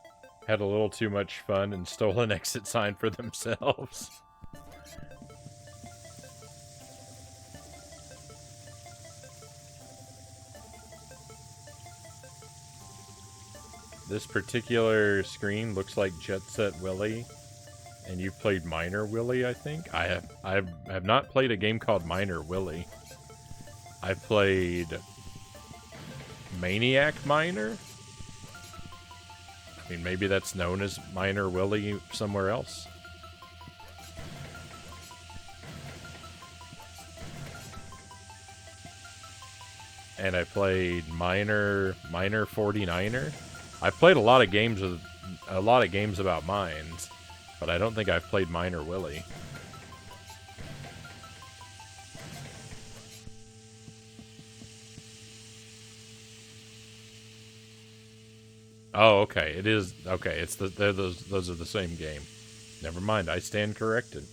had a little too much fun and stole an exit sign for themselves. This particular screen looks like Jet Set Willy, and you've played Minor Willy, I think? I have not played a game called Minor Willy. I've played Maniac Miner? I mean, maybe that's known as Minor Willy somewhere else. And I played Minor 49er. I've played a lot of games about mines, but I don't think I've played Minor Willy. Oh, okay. It is okay. It's those are the same game. Never mind. I stand corrected.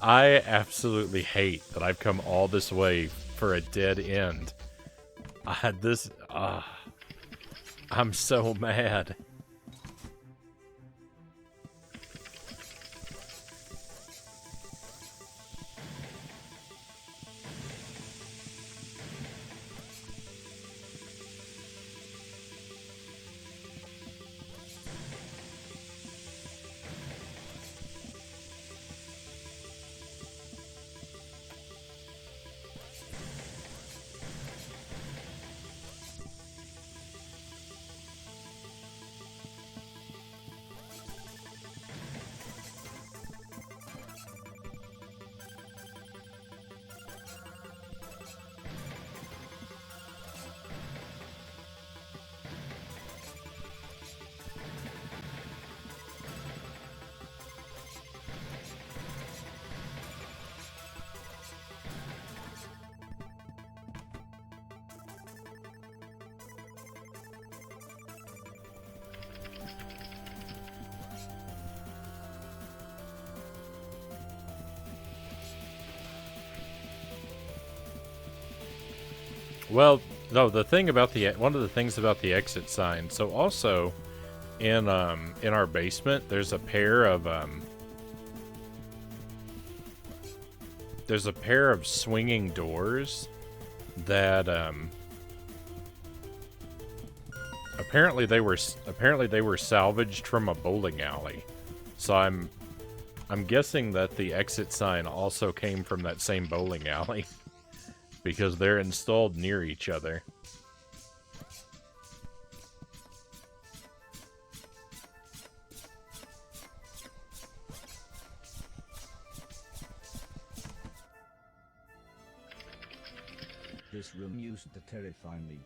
I absolutely hate that I've come all this way for a dead end. I'm so mad. Well, no, one of the things about the exit sign. So also, in our basement, there's a pair of swinging doors that apparently they were salvaged from a bowling alley. So I'm guessing that the exit sign also came from that same bowling alley. Because they're installed near each other. This room used to terrify me.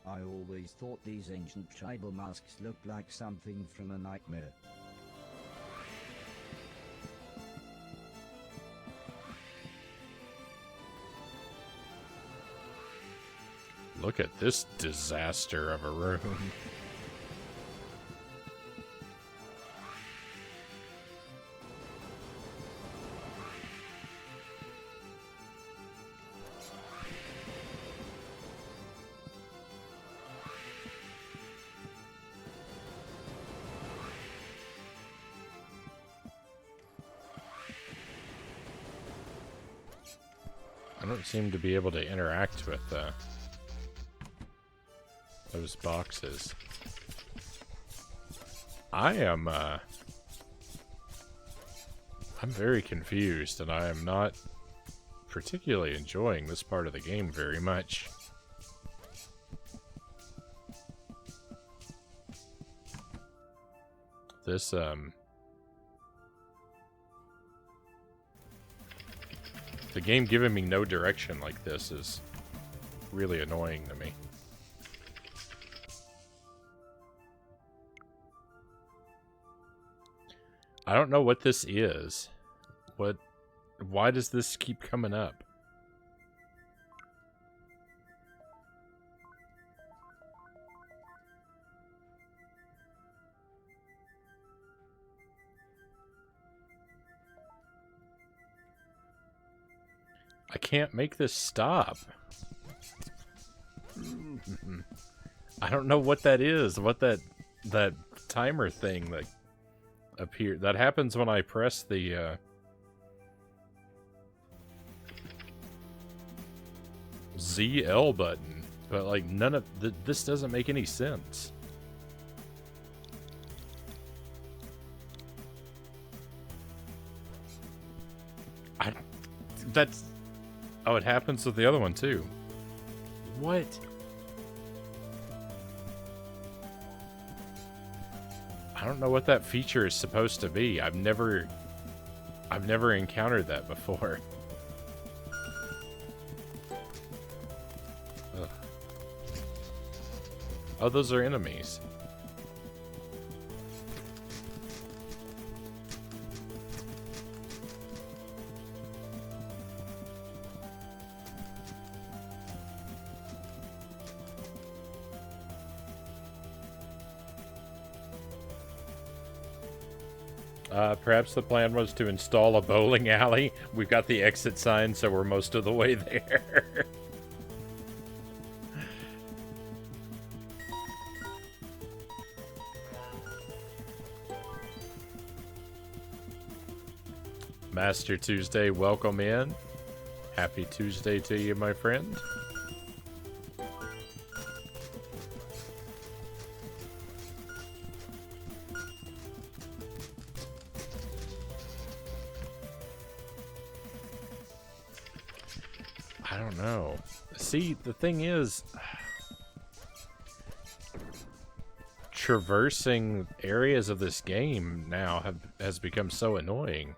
I always thought these ancient tribal masks looked like something from a nightmare. Look at this disaster of a room. I don't seem to be able to interact with those boxes. I'm very confused, and I am not particularly enjoying this part of the game very much. This, the game giving me no direction like this is really annoying to me. I don't know what this is. Why does this keep coming up? I can't make this stop. I don't know what that is. What that timer thing that appeared. That happens when I press the ZL button, but like none of this doesn't make any sense. That's oh, it happens with the other one too. What? I don't know what that feature is supposed to be. I've never encountered that before. Ugh. Oh, those are enemies. Perhaps the plan was to install a bowling alley. We've got the exit sign, so we're most of the way there. Master Tuesday, welcome in. Happy Tuesday to you, my friend. I don't know. See, the thing is, traversing areas of this game now has become so annoying.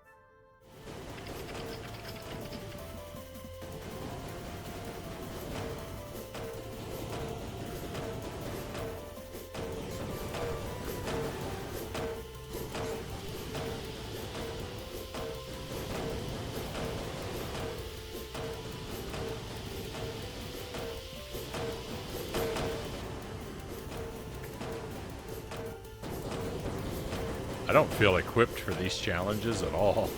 I don't feel equipped for these challenges at all.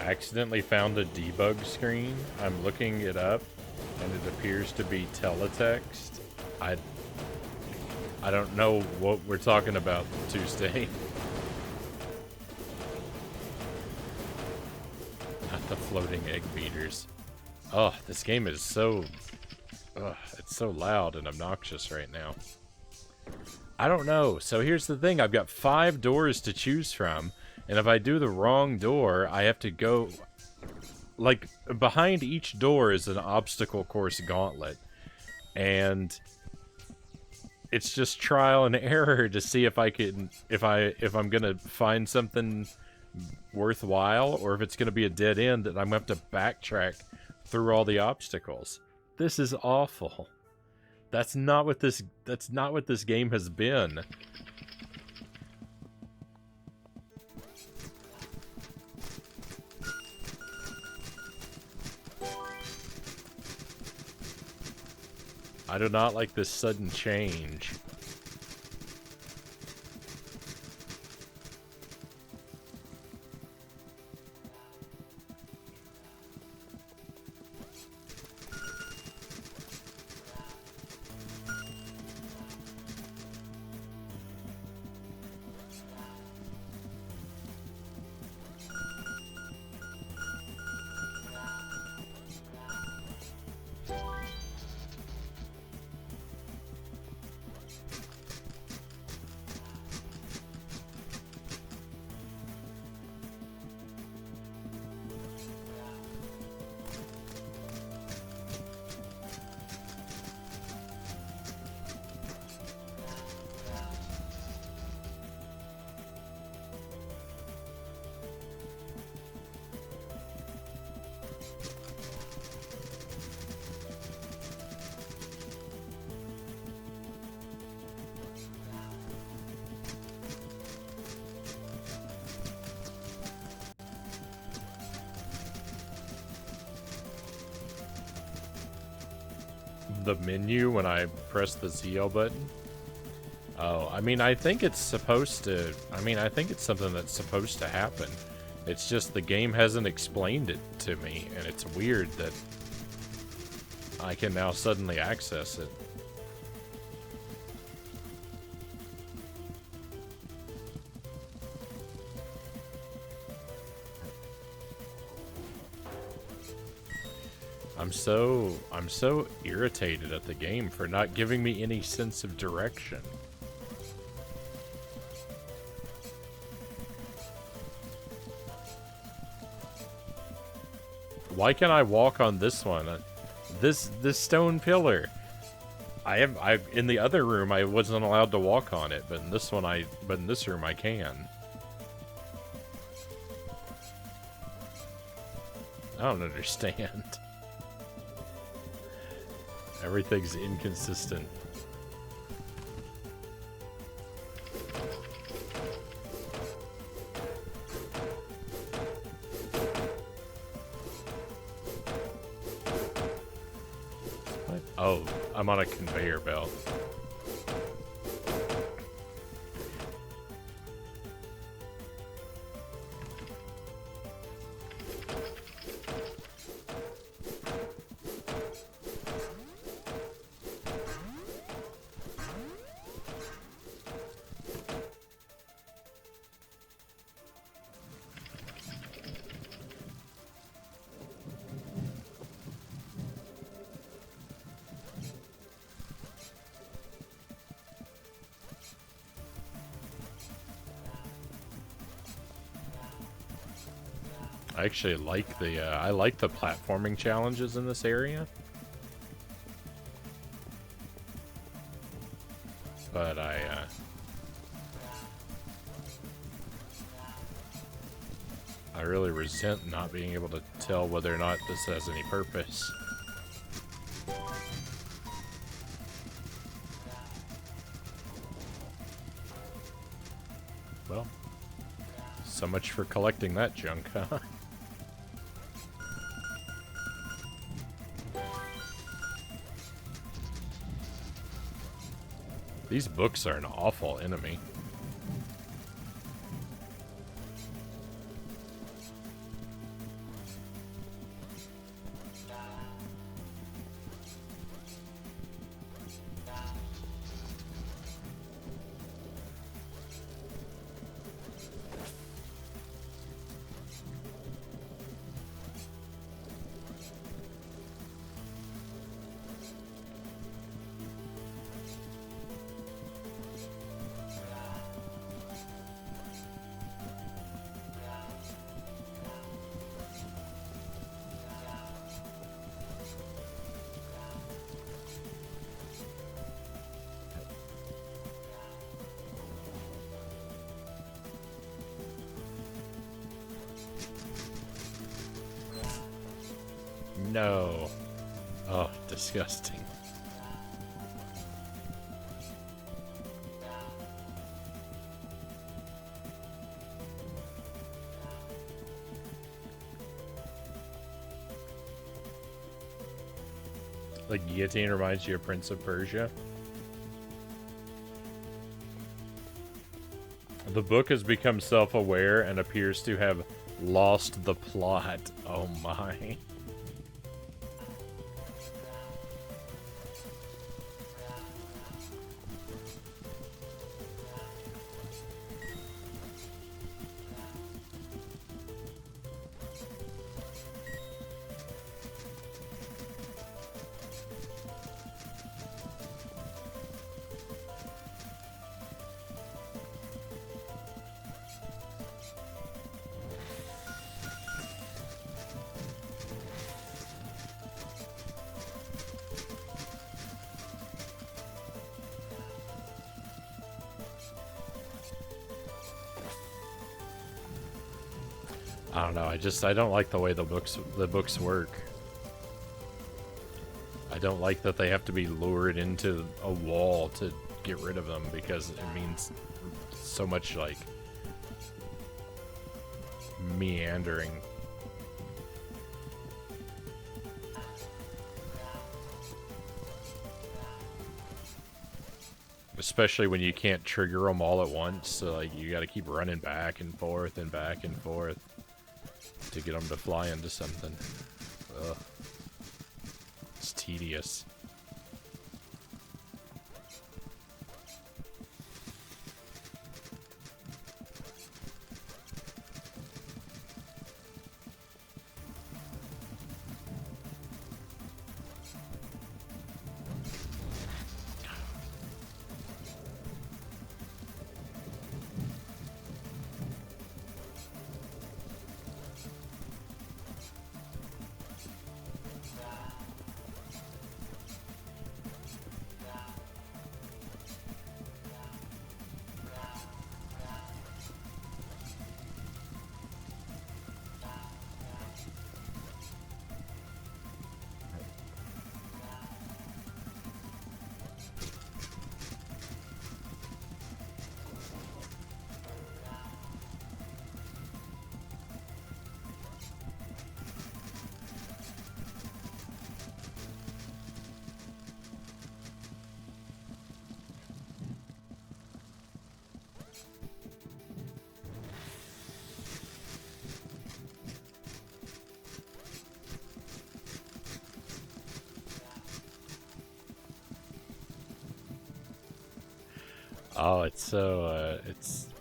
Accidentally found a debug screen. I'm looking it up, and it appears to be teletext. I don't know what we're talking about Tuesday. Not the floating egg beaters. Oh, this game is so... Ugh, it's so loud and obnoxious right now. I don't know. So here's the thing. I've got 5 doors to choose from. And if I do the wrong door, I have to go... Like, behind each door is an obstacle course gauntlet. And... it's just trial and error to see if I can... If I'm gonna find something worthwhile, or if it's gonna be a dead end, and I'm gonna have to backtrack through all the obstacles. This is awful. That's not what this game has been. I do not like this sudden change. The menu when I press the ZL button? Oh, I mean, I think it's supposed to... I mean, I think it's something that's supposed to happen. It's just the game hasn't explained it to me, and it's weird that I can now suddenly access it. I'm so irritated at the game for not giving me any sense of direction. Why can't I walk on this one? This stone pillar. I in the other room I wasn't allowed to walk on it, but in this one but in this room I can. I don't understand. Everything's inconsistent. What? Oh, I'm on a conveyor belt. I actually like I like the platforming challenges in this area. But I really resent not being able to tell whether or not this has any purpose. Well, so much for collecting that junk, huh? These books are an awful enemy. No. Oh, disgusting. Like, guillotine reminds you of Prince of Persia. The book has become self-aware and appears to have lost the plot. Oh my. I don't know, I don't like the way the books work. I don't like that they have to be lured into a wall to get rid of them, because it means so much, like, meandering. Especially when you can't trigger them all at once, so like you gotta keep running back and forth to get them to fly into something. Ugh. It's tedious. Oh, it's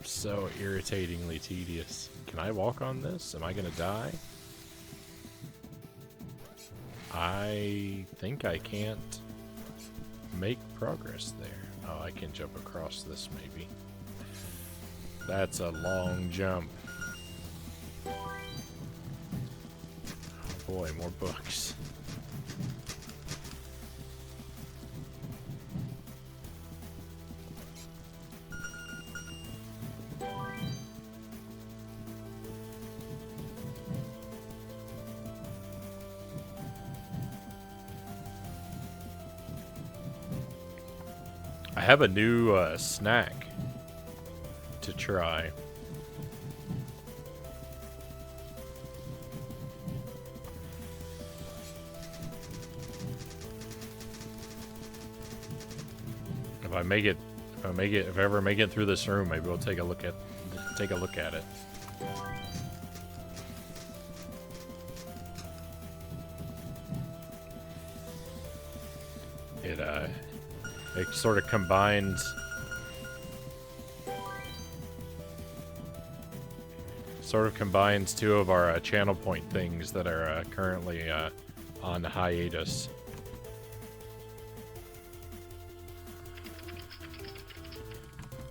so irritatingly tedious. Can I walk on this? Am I gonna die? I think I can't make progress there. Oh, I can jump across this maybe. That's a long jump. Oh boy, more books. I have a new snack to try. If I ever make it through this room, maybe we'll take a look at it. It sort of combines two of our channel point things that are currently on hiatus.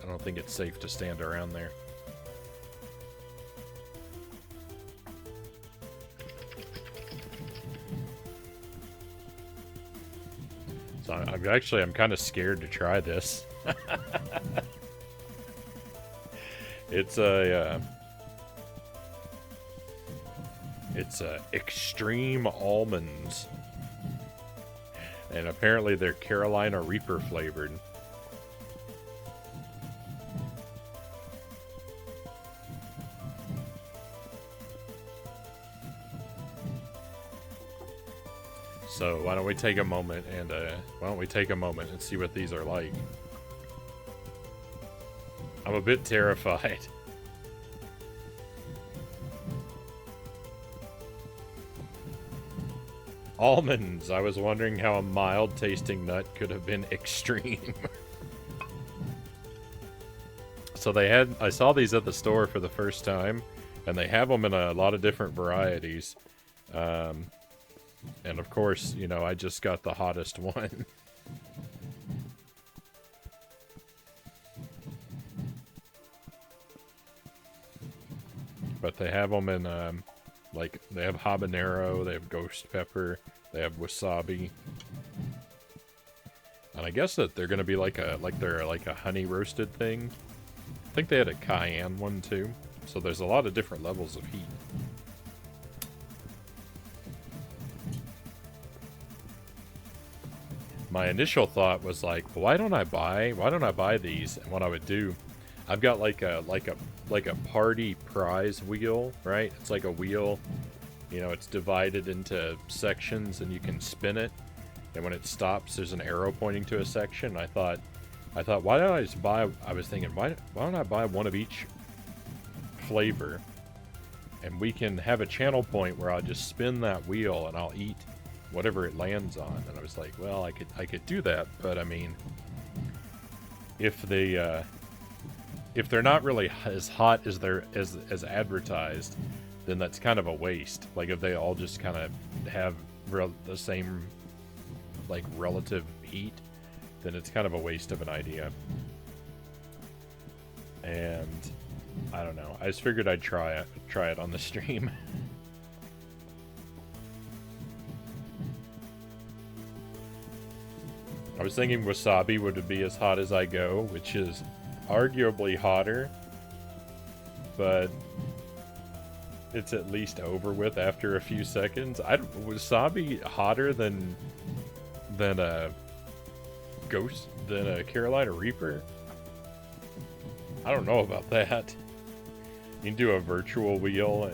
I don't think it's safe to stand around there. So I'm kind of scared to try this. It's a It's extreme almonds. And apparently they're Carolina Reaper flavored. So why don't we take a moment and see what these are like. I'm a bit terrified. Almonds. I was wondering how a mild tasting nut could have been extreme. So I saw these at the store for the first time, and they have them in a lot of different varieties. And of course, you know, I just got the hottest one. But they have them in, like, they have habanero, they have ghost pepper, they have wasabi. And I guess that they're gonna be like a honey roasted thing. I think they had a cayenne one too. So there's a lot of different levels of heat. My initial thought was like, why don't I buy these? And what I would do, I've got like a party prize wheel, right? It's like a wheel, you know, it's divided into sections and you can spin it. And when it stops, there's an arrow pointing to a section. I thought, why don't I just buy, I was thinking, why don't I buy one of each flavor? And we can have a channel point where I'll just spin that wheel and I'll eat whatever it lands on. And I was like, well, I could do that, but I mean, if they're not really as hot as as advertised, then that's kind of a waste. Like if they all just kind of have the same like relative heat, then it's kind of a waste of an idea. And I don't know. I just figured I'd try it on the stream. I was thinking wasabi would be as hot as I go, which is arguably hotter, but it's at least over with after a few seconds. Wasabi hotter than a Carolina Reaper? I don't know about that. You can do a virtual wheel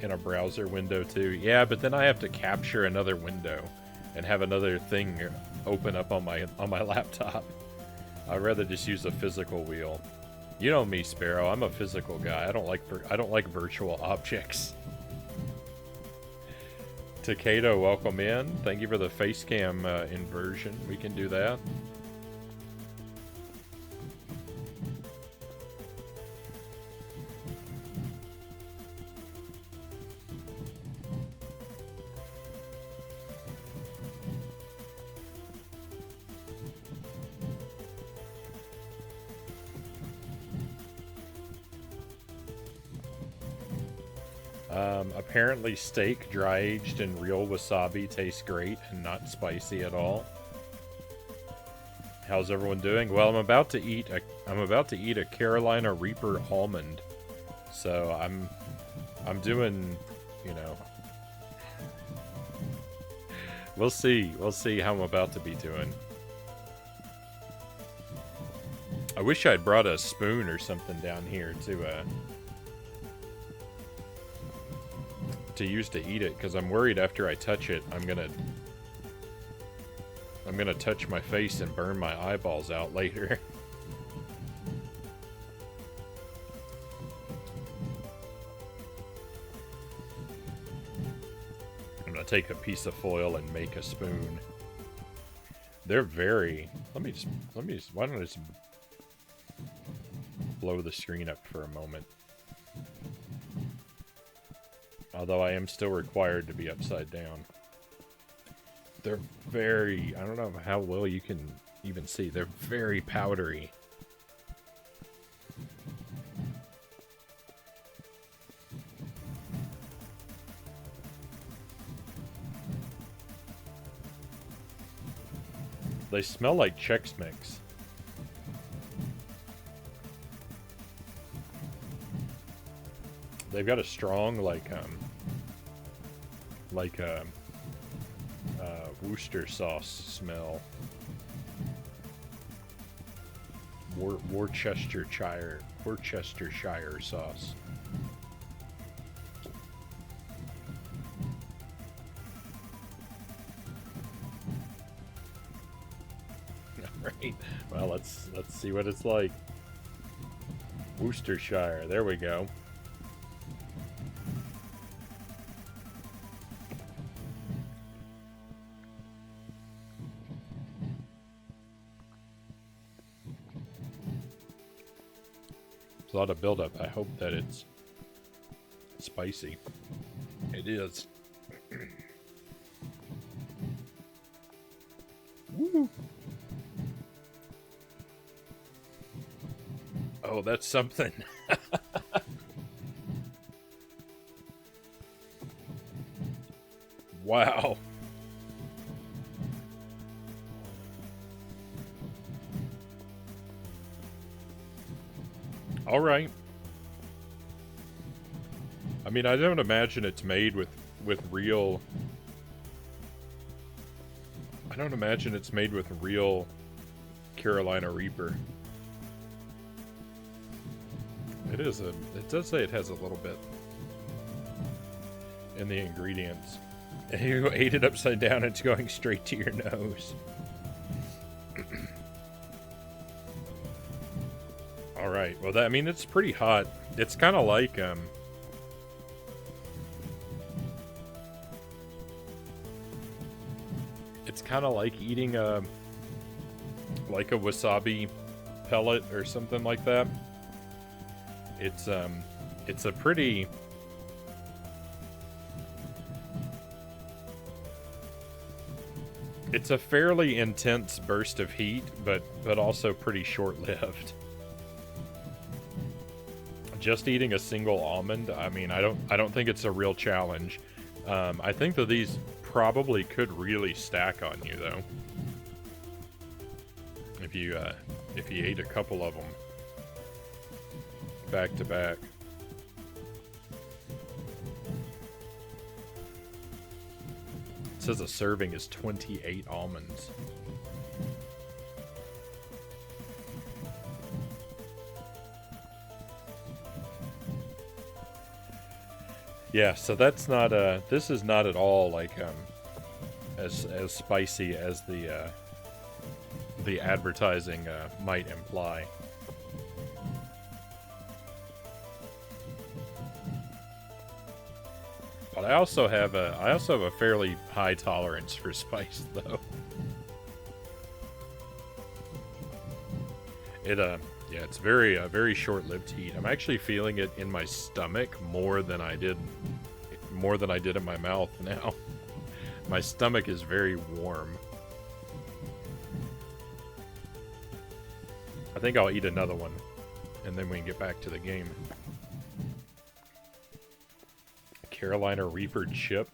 in a browser window too. Yeah, but then I have to capture another window and have another thing open up on my laptop. I'd rather just use a physical wheel. You know me, Sparrow. I'm a physical guy. I don't like virtual objects. Takeda, welcome in. Thank you for the face cam inversion. We can do that. Apparently steak dry-aged in real wasabi tastes great and not spicy at all. How's everyone doing? Well, I'm about to eat a Carolina Reaper almond. So I'm doing, you know, we'll see how I'm about to be doing. I wish I'd brought a spoon or something down here to use to eat it, because I'm worried after I touch it, I'm gonna touch my face and burn my eyeballs out later. I'm gonna take a piece of foil and make a spoon. They're very. Let me just. Why don't I just blow the screen up for a moment? Although I am still required to be upside down. They're very, I don't know how well you can even see, they're very powdery. They smell like Chex Mix. They've got a strong, like, like a Worcester sauce smell. Worcestershire sauce. Alright, well let's see what it's like. Worcestershire, there we go. A lot of buildup. I hope that it's spicy. It is. Woo! Oh, that's something. Wow. All right. I mean, I don't imagine it's made with real. I don't imagine it's made with real Carolina Reaper. It is a. It does say it has a little bit in the ingredients. And you ate it upside down, it's going straight to your nose. Alright, well that, I mean, it's pretty hot. It's kind of like, it's kind of like eating like a wasabi pellet or something like that. It's a pretty... It's a fairly intense burst of heat, but also pretty short-lived. Just eating a single almond, I mean, I don't think it's a real challenge. I think that these probably could really stack on you, though. If you ate a couple of them back to back. It says a serving is 28 almonds. Yeah, so that's not this is not at all like as spicy as the advertising might imply. But I also have a fairly high tolerance for spice, though. Yeah, it's very short-lived heat. I'm actually feeling it in my stomach more than I did in my mouth now. My stomach is very warm. I think I'll eat another one, and then we can get back to the game. Carolina Reaper chip.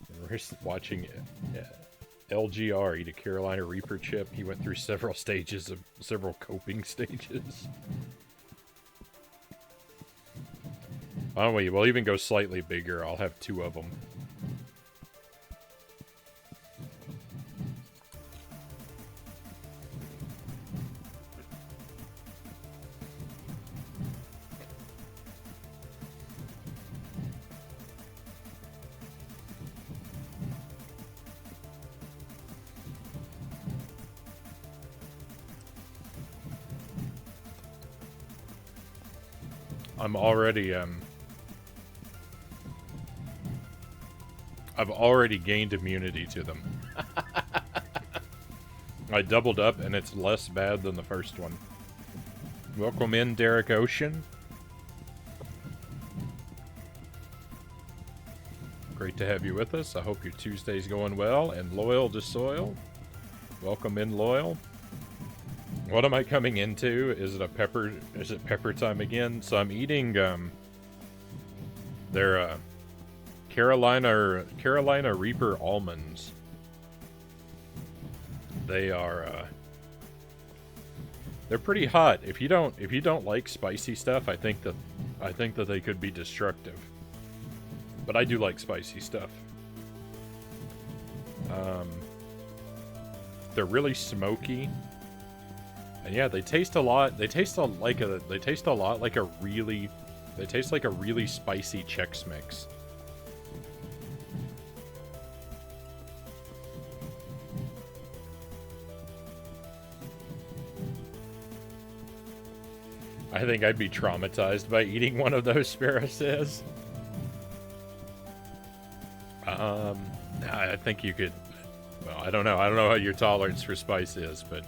And we're watching LGR eat a Carolina Reaper chip. He went through several coping stages. Why don't we? We'll even go slightly bigger. I'll have 2 of them. I've already gained immunity to them. I doubled up and it's less bad than the first one. Welcome in, Derek Ocean. Great to have you with us. I hope your Tuesday's going well. And Loyal to Soil. Welcome in, Loyal. What am I coming into? Is it pepper time again? So I'm eating their Carolina Reaper almonds. They're pretty hot. If you don't like spicy stuff, I think that they could be destructive. But I do like spicy stuff. They're really smoky. And yeah, they taste a lot. They taste like a really spicy Chex Mix. I think I'd be traumatized by eating one of those, Sparrow says. I think you could. Well, I don't know. I don't know how your tolerance for spice is, but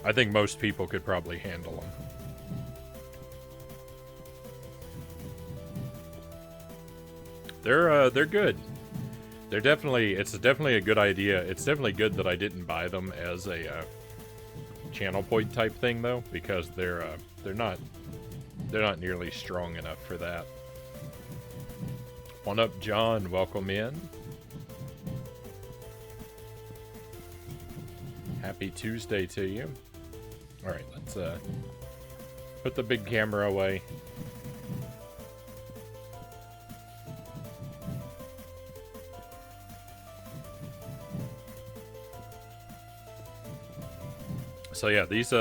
I think most people could probably handle them. They're good. They're definitely. It's definitely a good idea. It's definitely good that I didn't buy them as a channel point type thing though, because they're not nearly strong enough for that. One up, John. Welcome in. Happy Tuesday to you. All right, let's put the big camera away. So yeah, these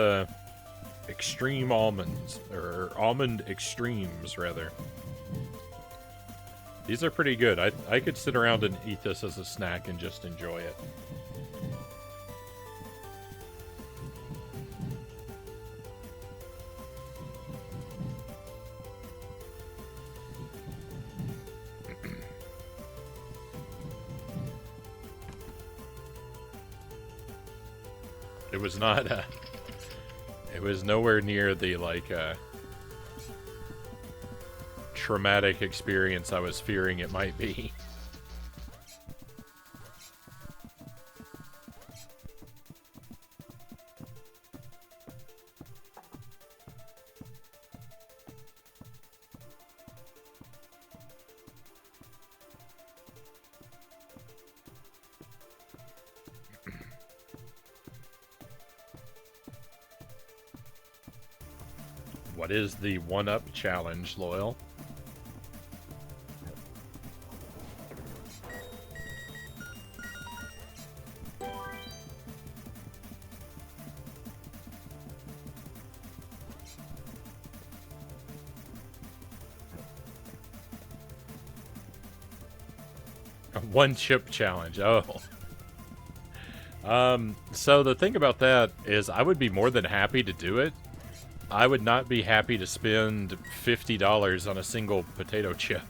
extreme almonds, or almond extremes rather. These are pretty good. I could sit around and eat this as a snack and just enjoy it. It was not it was nowhere near the traumatic experience I was fearing it might be. What is the one-up challenge, Loyal? One chip challenge. Oh. So the thing about that is I would be more than happy to do it. I would not be happy to spend $50 on a single potato chip.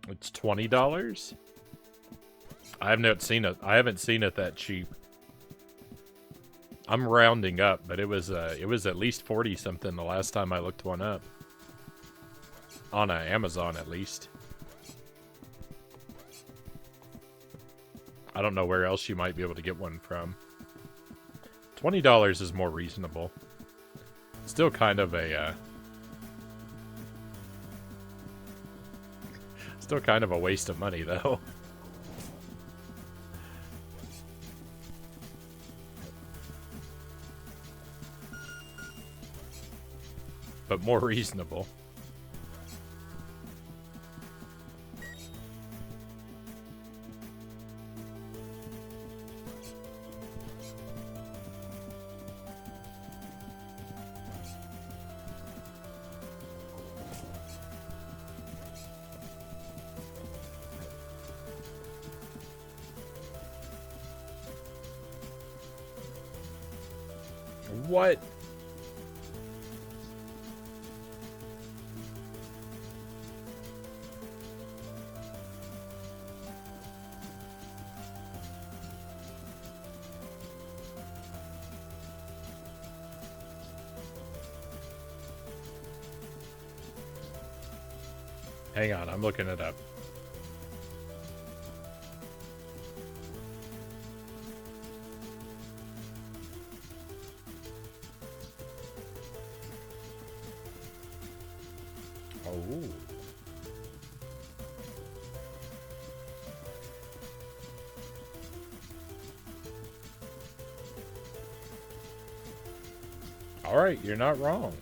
It's $20? I haven't seen it that cheap. I'm rounding up, but it was at least 40 something the last time I looked one up. On Amazon at least. I don't know where else you might be able to get one from. $20 is more reasonable. Still kind of a still kind of a waste of money though. But more reasonable. What? Hang on, I'm looking it up. Ooh. Alright, you're not wrong.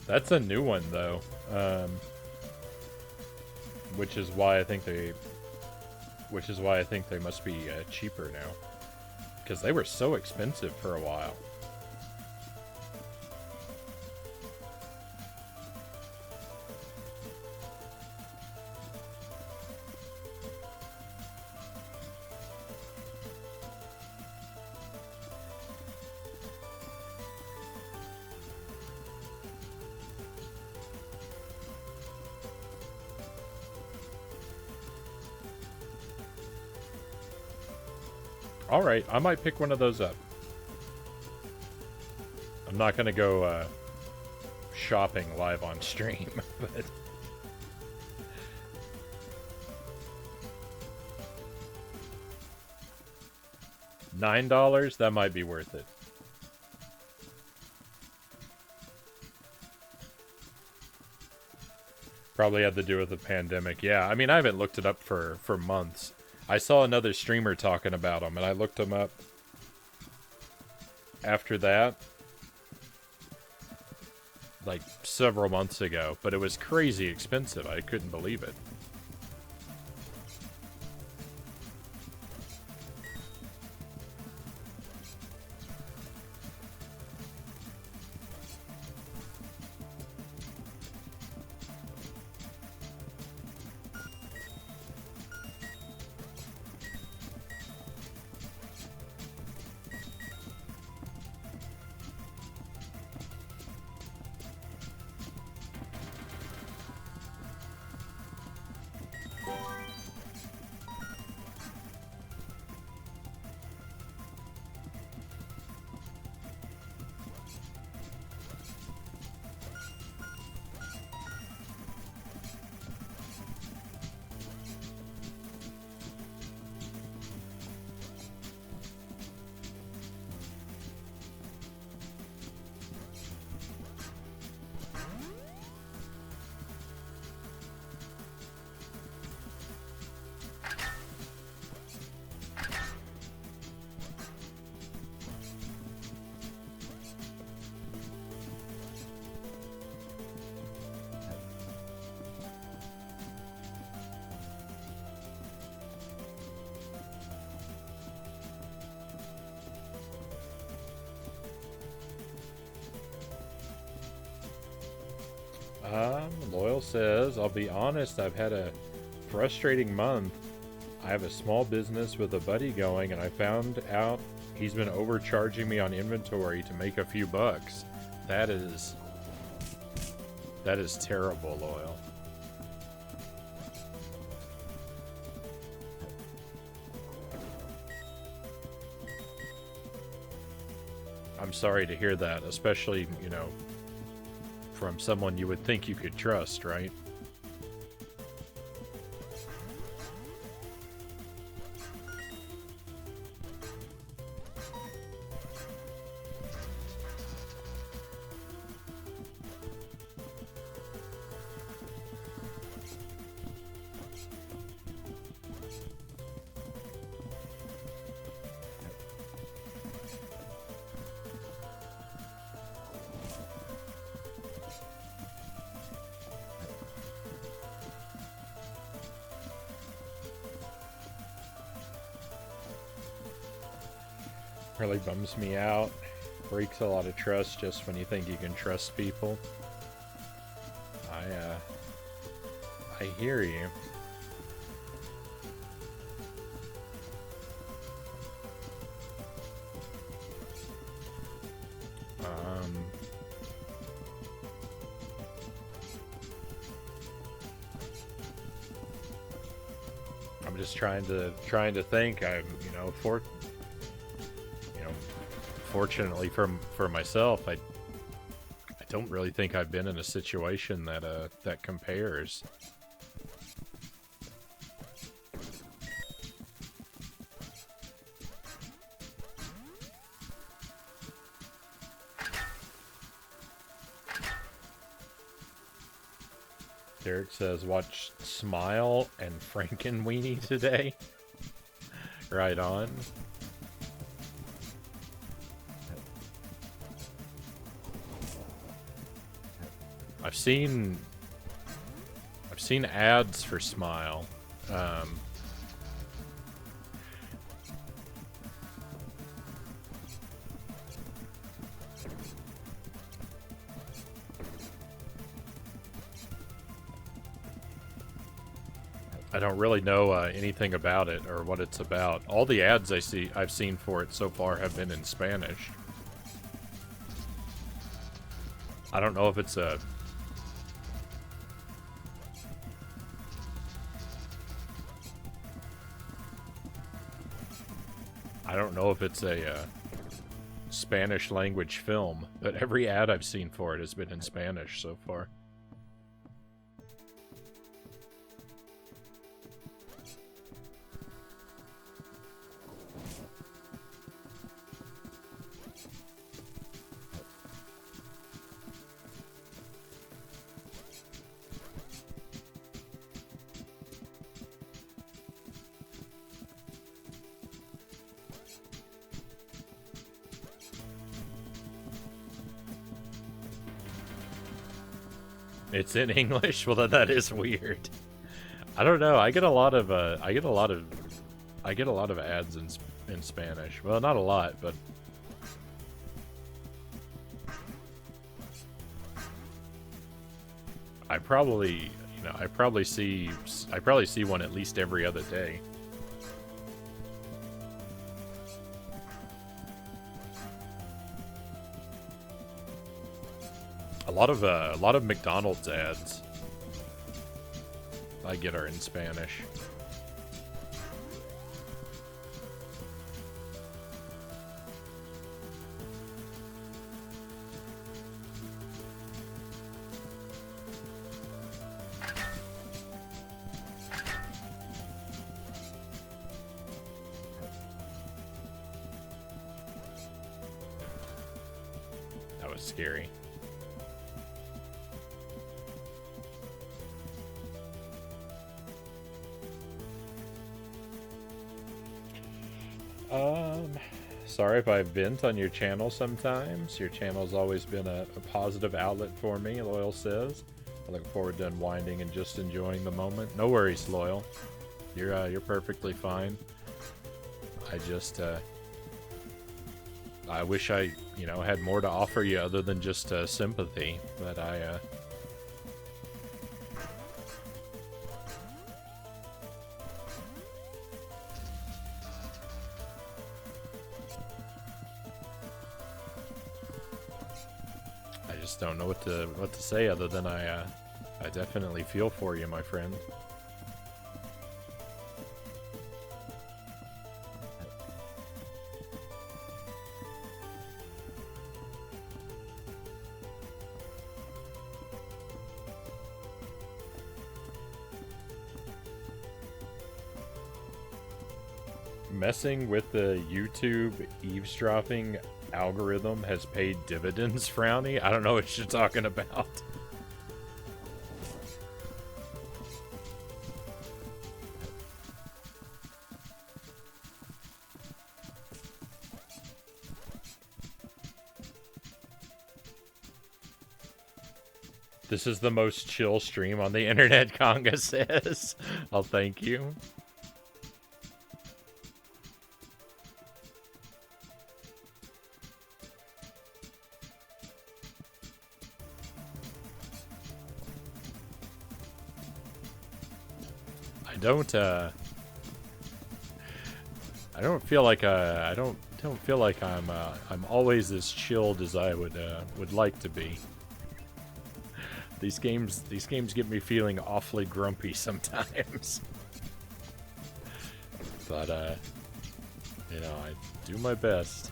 That's a new one, though. Which is why I think they must be cheaper now. Because they were so expensive for a while. Alright, I might pick one of those up. I'm not gonna go shopping live on stream, but... $9? That might be worth it. Probably had to do with the pandemic. Yeah, I mean, I haven't looked it up for months. I saw another streamer talking about them, and I looked them up after that, like several months ago, but it was crazy expensive. I couldn't believe it. Loyal says, I'll be honest, I've had a frustrating month. I have a small business with a buddy going, and I found out he's been overcharging me on inventory to make a few bucks. That is terrible, Loyal. I'm sorry to hear that, especially, you know, from someone you would think you could trust, right? Really bums me out. Breaks a lot of trust just when you think you can trust people. I hear you. I'm just trying to think. I'm, you know, fortunately for myself, I don't really think I've been in a situation that compares. Derek says, watch Smile and Frankenweenie today. Right on. I've seen ads for Smile. I don't really know anything about it or what it's about. All the ads I've seen for it so far have been in Spanish. I don't know if it's a... I don't know if it's a Spanish language film, but every ad I've seen for it has been in Spanish so far. It's in English? Well, that is weird. I don't know. I get a lot of ads in Spanish. Well, not a lot, but I probably see one at least every other day. A lot of McDonald's ads I get are in Spanish. That was scary. Sorry if I vent on your channel sometimes. Your channel's always been a positive outlet for me, Loyal says. I look forward to unwinding and just enjoying the moment. No worries, Loyal. You're perfectly fine. I just I wish I, had more to offer you other than just sympathy, but I don't know what to say other than I definitely feel for you, my friend. Messing with the YouTube eavesdropping algorithm has paid dividends, Frownie? I don't know what you're talking about. This is the most chill stream on the internet, Conga says. I'll thank you. I don't feel like I don't feel like I'm always as chilled as I would like to be. These games get me feeling awfully grumpy sometimes. But I do my best.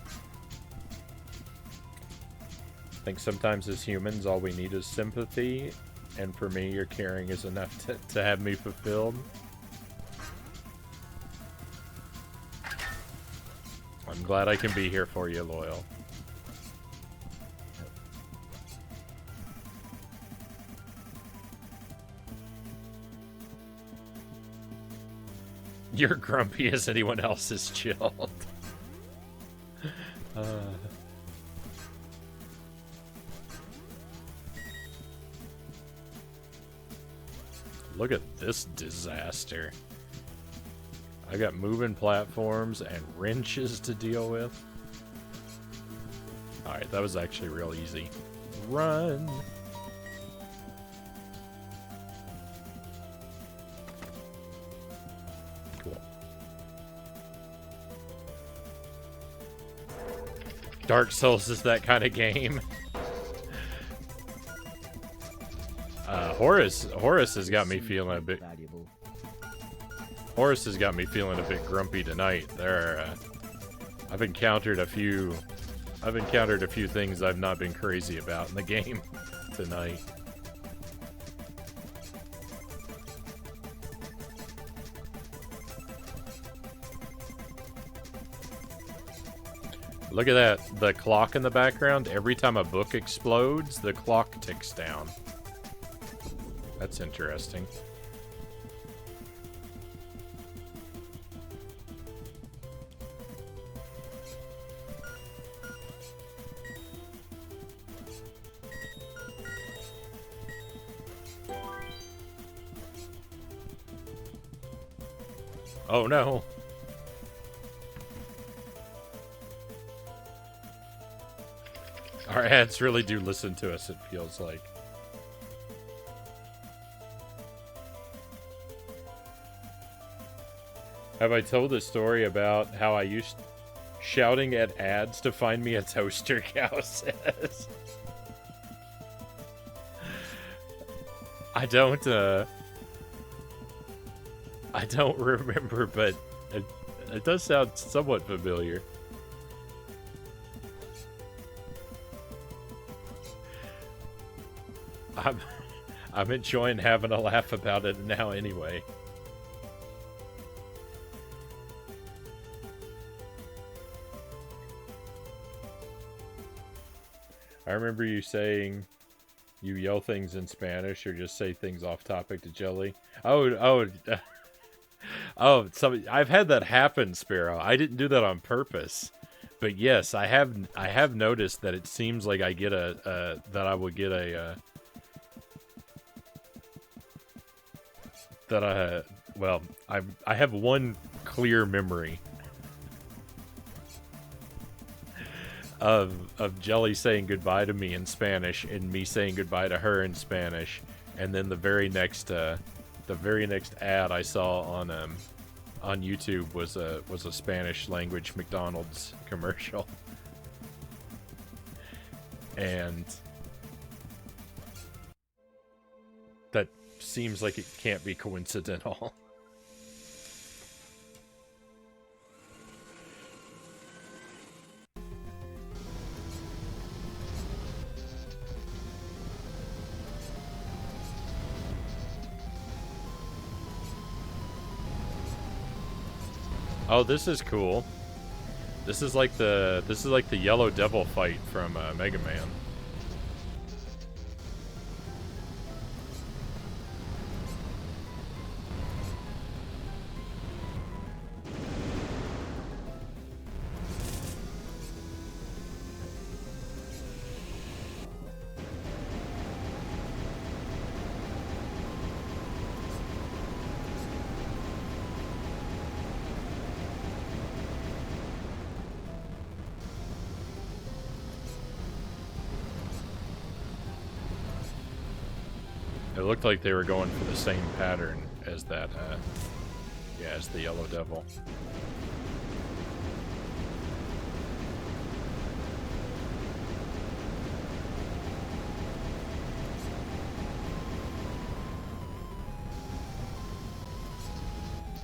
I think sometimes as humans all we need is sympathy, and for me your caring is enough to have me fulfilled. I'm glad I can be here for you, Loyal. You're grumpy as anyone else is chilled. Look at this disaster. I got moving platforms and wrenches to deal with. Alright, that was actually real easy. Run! Cool. Dark Souls is that kind of game. Horace has got me feeling a bit... Horace has got me feeling a bit grumpy tonight. I've encountered a few things I've not been crazy about in the game tonight. Look at that, the clock in the background. Every time a book explodes, the clock ticks down. That's interesting. Oh no. Our ads really do listen to us, it feels like. Have I told the story about how I used shouting at ads to find me a toaster, Cow says? I don't remember, but it does sound somewhat familiar. I'm enjoying having a laugh about it now anyway. I remember you saying you yell things in Spanish or just say things off topic to Jelly. Oh, I've had that happen, Sparrow. I didn't do that on purpose. But yes, I have noticed that it seems like I get I have one clear memory of Jelly saying goodbye to me in Spanish and me saying goodbye to her in Spanish, and then the very next ad I saw on YouTube was a Spanish language McDonald's commercial. And that seems like it can't be coincidental. Oh, this is cool. This is like the Yellow Devil fight from Mega Man. It looked like they were going for the same pattern as that, as the Yellow Devil.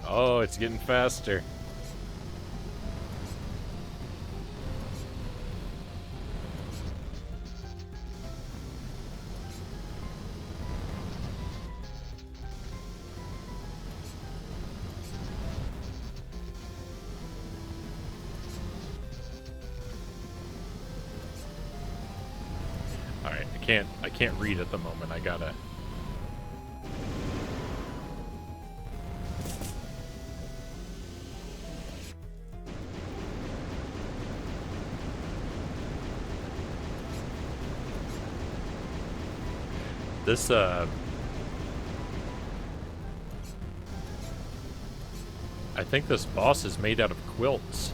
Oh, it's getting faster. I can't read at the moment. I gotta... This, I think this boss is made out of quilts.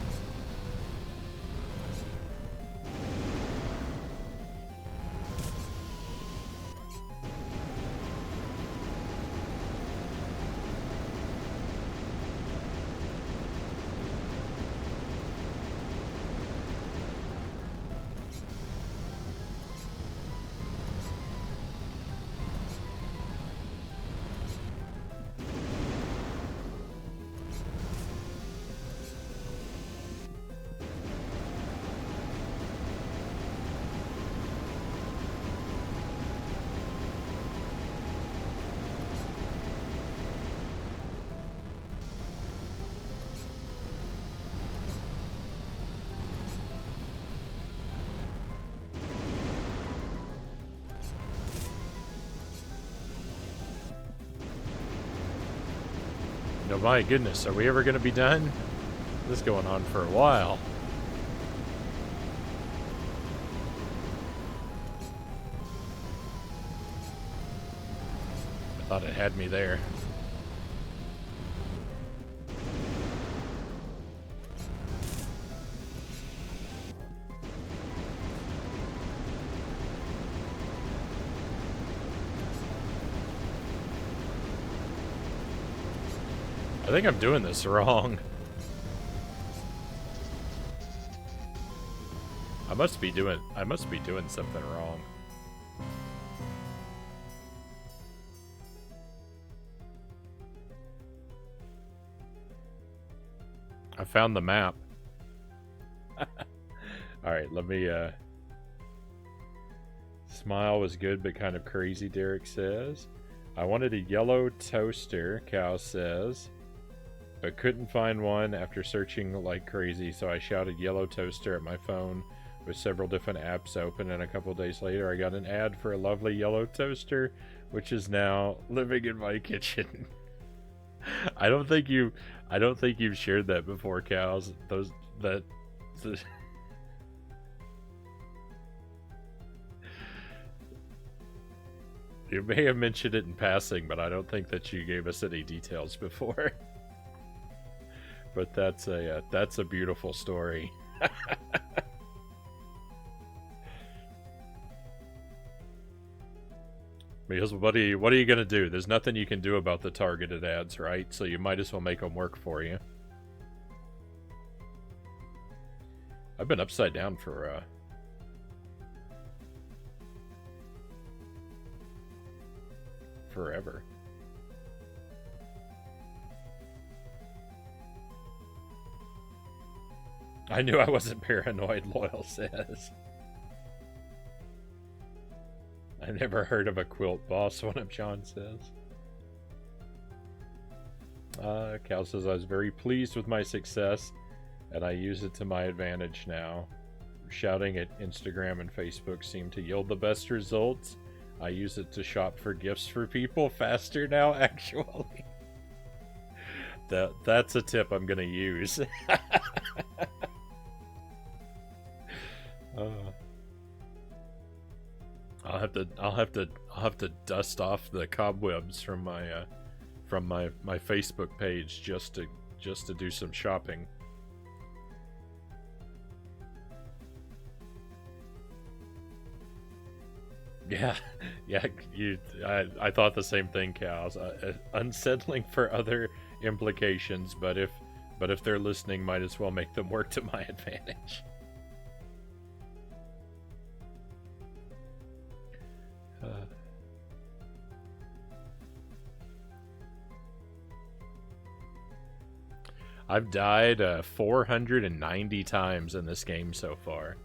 No, my goodness, are we ever going to be done? This is going on for a while. I thought it had me there. I think I'm doing this wrong. I must be doing something wrong. I found the map. Alright, let me, Smile was good but kind of crazy, Derek says. I wanted a yellow toaster, Cal says, but couldn't find one after searching like crazy, so I shouted yellow toaster at my phone with several different apps open, and a couple days later I got an ad for a lovely yellow toaster, which is now living in my kitchen. I don't think you've shared that before, Cows. You may have mentioned it in passing, but I don't think that you gave us any details before. But that's a beautiful story. Because what are you gonna do? There's nothing you can do about the targeted ads, right? So you might as well make them work for you. I've been upside down for forever. I knew I wasn't paranoid, Loyal says. I've never heard of a quilt boss, one of John says. Cal says, I was very pleased with my success, and I use it to my advantage now. Shouting at Instagram and Facebook seemed to yield the best results. I use it to shop for gifts for people faster now, actually. That's a tip I'm gonna use. I'll have to dust off the cobwebs from my Facebook page just to do some shopping. Yeah, I thought the same thing, Cows. Unsettling for other implications, but if they're listening, might as well make them work to my advantage. I've died 490 times in this game so far.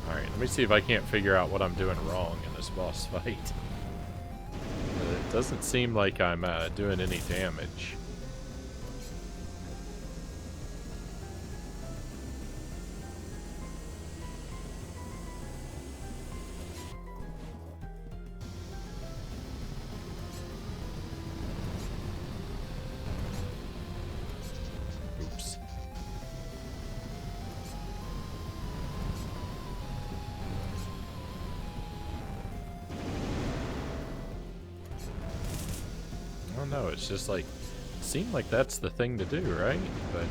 Alright, let me see if I can't figure out what I'm doing wrong in this boss fight. It doesn't seem like I'm doing any damage. don't know. It's just like, it seemed like that's the thing to do, right? But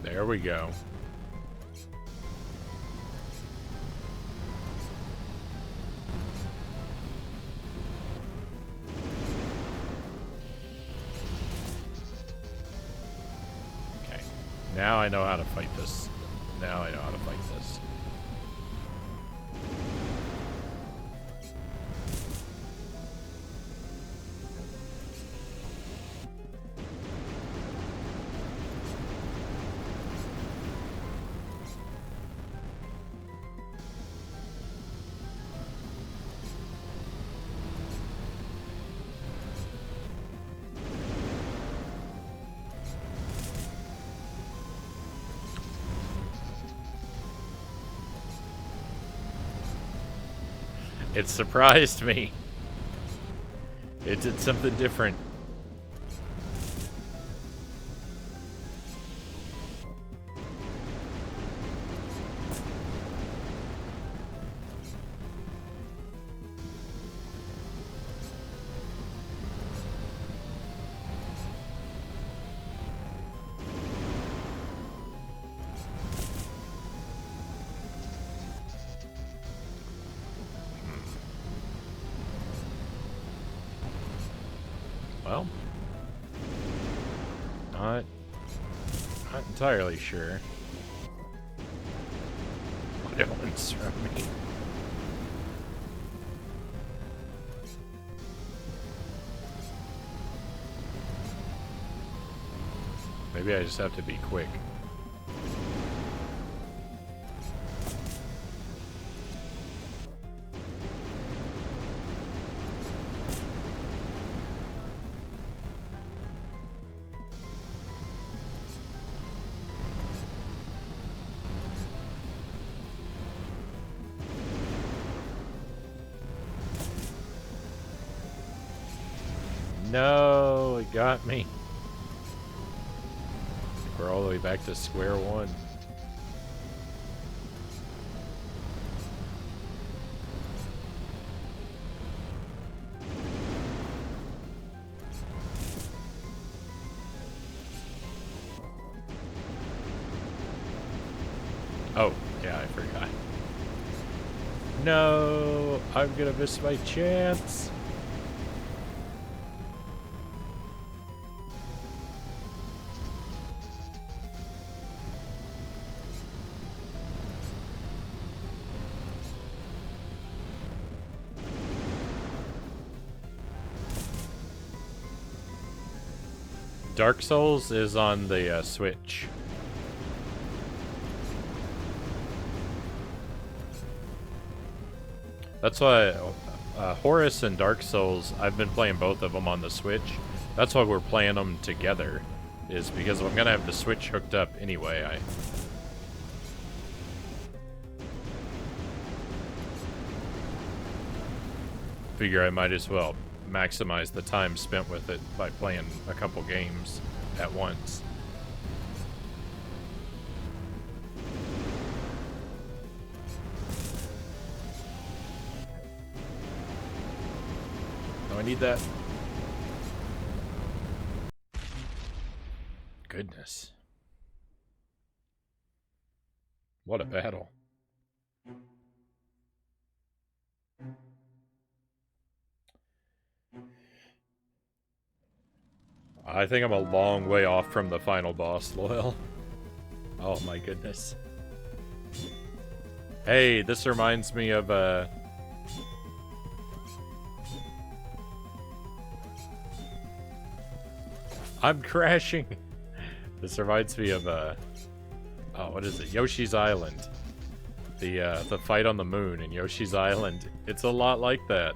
there we go. Okay. Now I know how to fight this. Now I know how to fight this. It surprised me. It did something different. Well, not entirely sure what it wants from me. Maybe I just have to be quick. No, it got me. We're all the way back to square one. Oh, yeah, I forgot. No, I'm gonna miss my chance. Dark Souls is on the Switch. That's why Horace and Dark Souls, I've been playing both of them on the Switch. That's why we're playing them together, is because I'm gonna have the Switch hooked up anyway. I figure I might as well maximize the time spent with it by playing a couple games at once. Oh, I need that. Goodness. What a battle. I think I'm a long way off from the final boss, Loyal. Oh my goodness. Hey, this reminds me of I'm crashing. This reminds me of oh, what is it? Yoshi's Island. The fight on the moon in Yoshi's Island. It's a lot like that.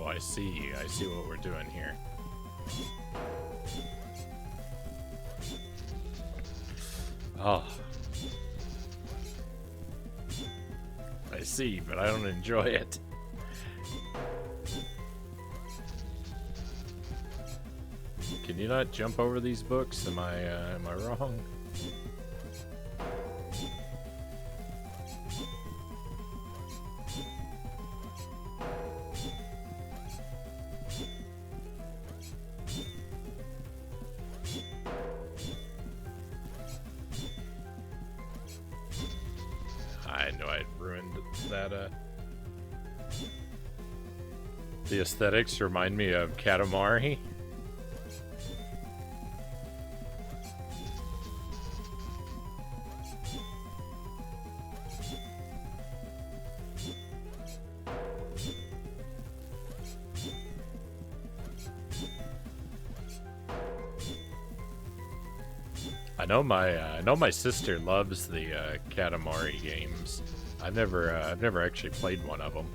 Oh, I see. I see what we're doing here. Oh. I see, but I don't enjoy it. Can you not jump over these books? Am I wrong? I know I'd ruined that. The aesthetics remind me of Katamari. I know my sister loves the Katamari games. I've never actually played one of them.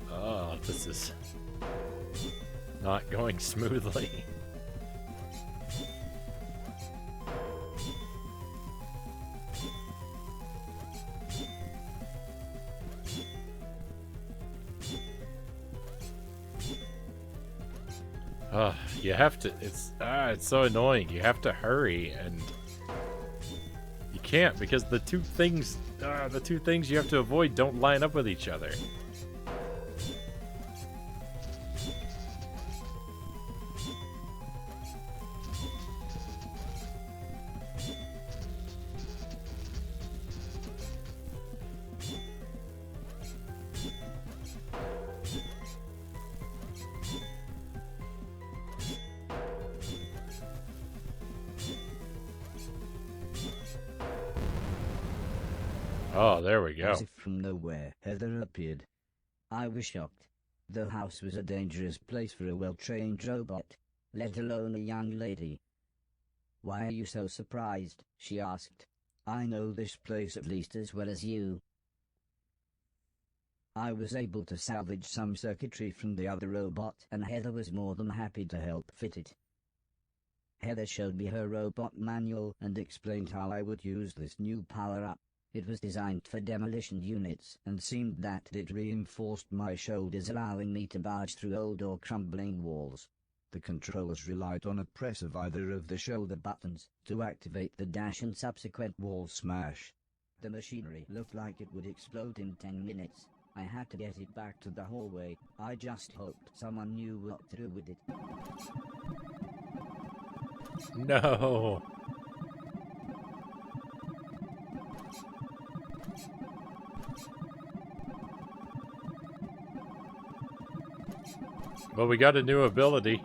Oh, this is not going smoothly. You have to, it's so annoying. You have to hurry, and you can't because the two things you have to avoid don't line up with each other. Oh, there we go. As if from nowhere, Heather appeared. I was shocked. The house was a dangerous place for a well-trained robot, let alone a young lady. "Why are you so surprised?" she asked. "I know this place at least as well as you." I was able to salvage some circuitry from the other robot, and Heather was more than happy to help fit it. Heather showed me her robot manual and explained how I would use this new power-up. It was designed for demolition units and seemed that it reinforced my shoulders, allowing me to barge through old or crumbling walls. The controls relied on a press of either of the shoulder buttons to activate the dash and subsequent wall smash. The machinery looked like it would explode in 10 minutes. I had to get it back to the hallway. I just hoped someone knew what to do with it. No. Well, we got a new ability.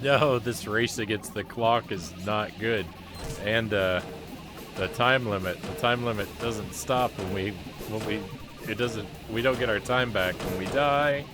No, this race against the clock is not good, and the time limit. The time limit doesn't stop we don't get our time back when we die.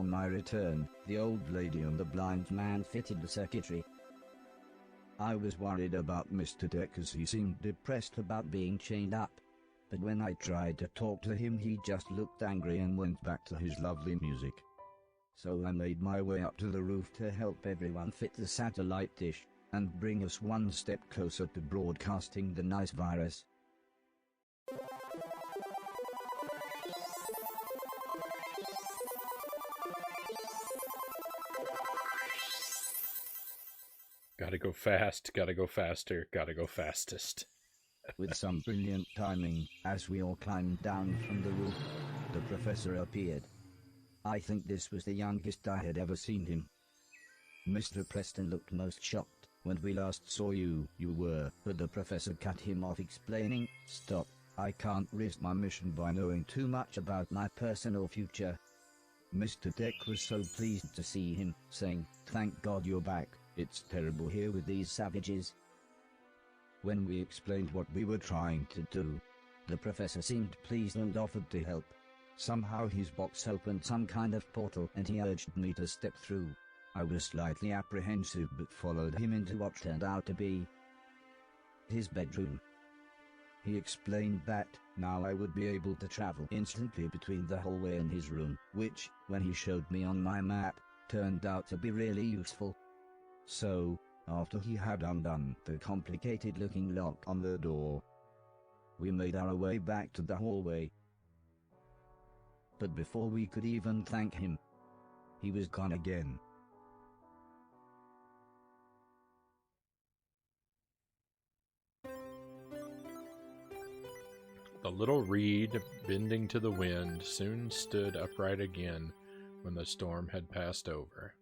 Upon my return, the old lady and the blind man fitted the secretary. I was worried about Mr. Deck as he seemed depressed about being chained up. But when I tried to talk to him, he just looked angry and went back to his lovely music. So I made my way up to the roof to help everyone fit the satellite dish, and bring us one step closer to broadcasting the nice virus. Gotta go fast, gotta go faster, gotta go fastest. With some brilliant timing, as we all climbed down from the roof, the professor appeared. I think this was the youngest I had ever seen him. Mr. Preston looked most shocked. When we last saw you, you were, but the professor cut him off, explaining, "Stop, I can't risk my mission by knowing too much about my personal future." Mr. Deck was so pleased to see him, saying, "Thank God you're back, it's terrible here with these savages." When we explained what we were trying to do, the professor seemed pleased and offered to help. Somehow his box opened some kind of portal and he urged me to step through. I was slightly apprehensive but followed him into what turned out to be his bedroom. He explained that now I would be able to travel instantly between the hallway and his room, which, when he showed me on my map, turned out to be really useful. So, after he had undone the complicated-looking lock on the door, we made our way back to the hallway. But before we could even thank him, he was gone again. The little reed, bending to the wind, soon stood upright again when the storm had passed over.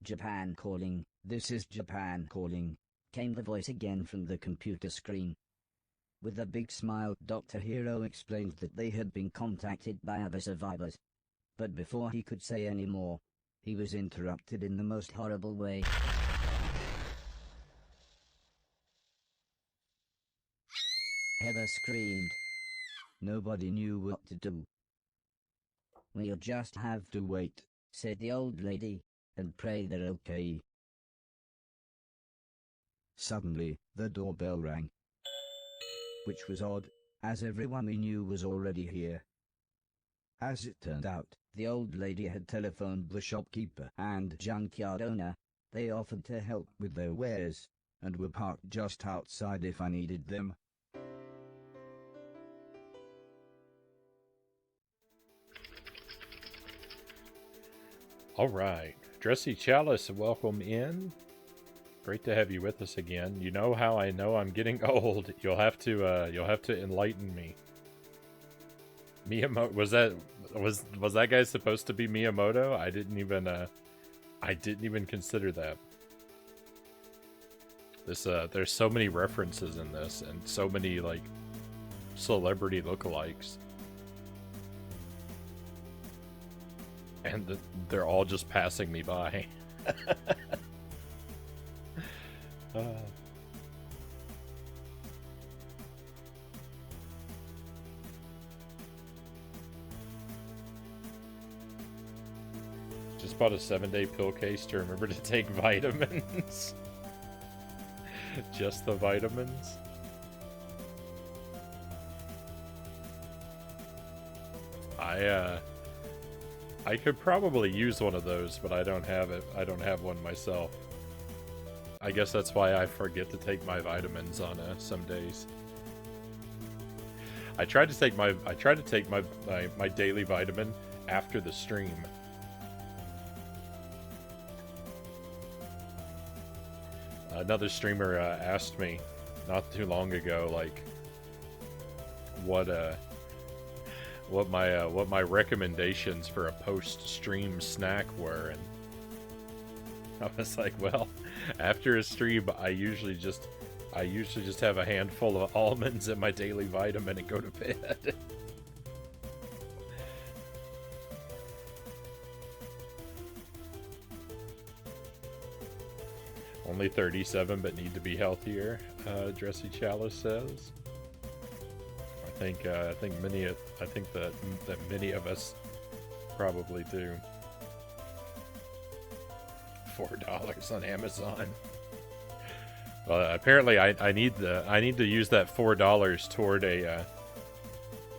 "Japan calling, this is Japan calling," came the voice again from the computer screen. With a big smile, Dr. Hero explained that they had been contacted by other survivors. But before he could say any more, he was interrupted in the most horrible way. Heather screamed. Nobody knew what to do. "We'll just have to wait," said the old lady, "and pray they're okay." Suddenly, the doorbell rang. Which was odd, as everyone we knew was already here. As it turned out, the old lady had telephoned the shopkeeper and junkyard owner. They offered to help with their wares, and were parked just outside if I needed them. Alright, Dressy Chalice, welcome in. Great to have you with us again. You know how I know I'm getting old. You'll have to enlighten me. Miyamoto, was that guy supposed to be Miyamoto? I didn't even consider that. There's so many references in this and so many like celebrity lookalikes. And they're all just passing me by. Just bought a 7-day pill case to remember to take vitamins. Just the vitamins. I could probably use one of those, but I don't have it. I don't have one myself. I guess that's why I forget to take my vitamins on some days. I tried to take my daily vitamin after the stream. Another streamer asked me not too long ago, like, what my recommendations for a post-stream snack were, and I was like, well, after a stream, I usually just have a handful of almonds and my daily vitamin and go to bed. Only 37, but need to be healthier, Dressy Chalice says. think that many of us probably do. $4 on Amazon. Well, apparently I need to use that $4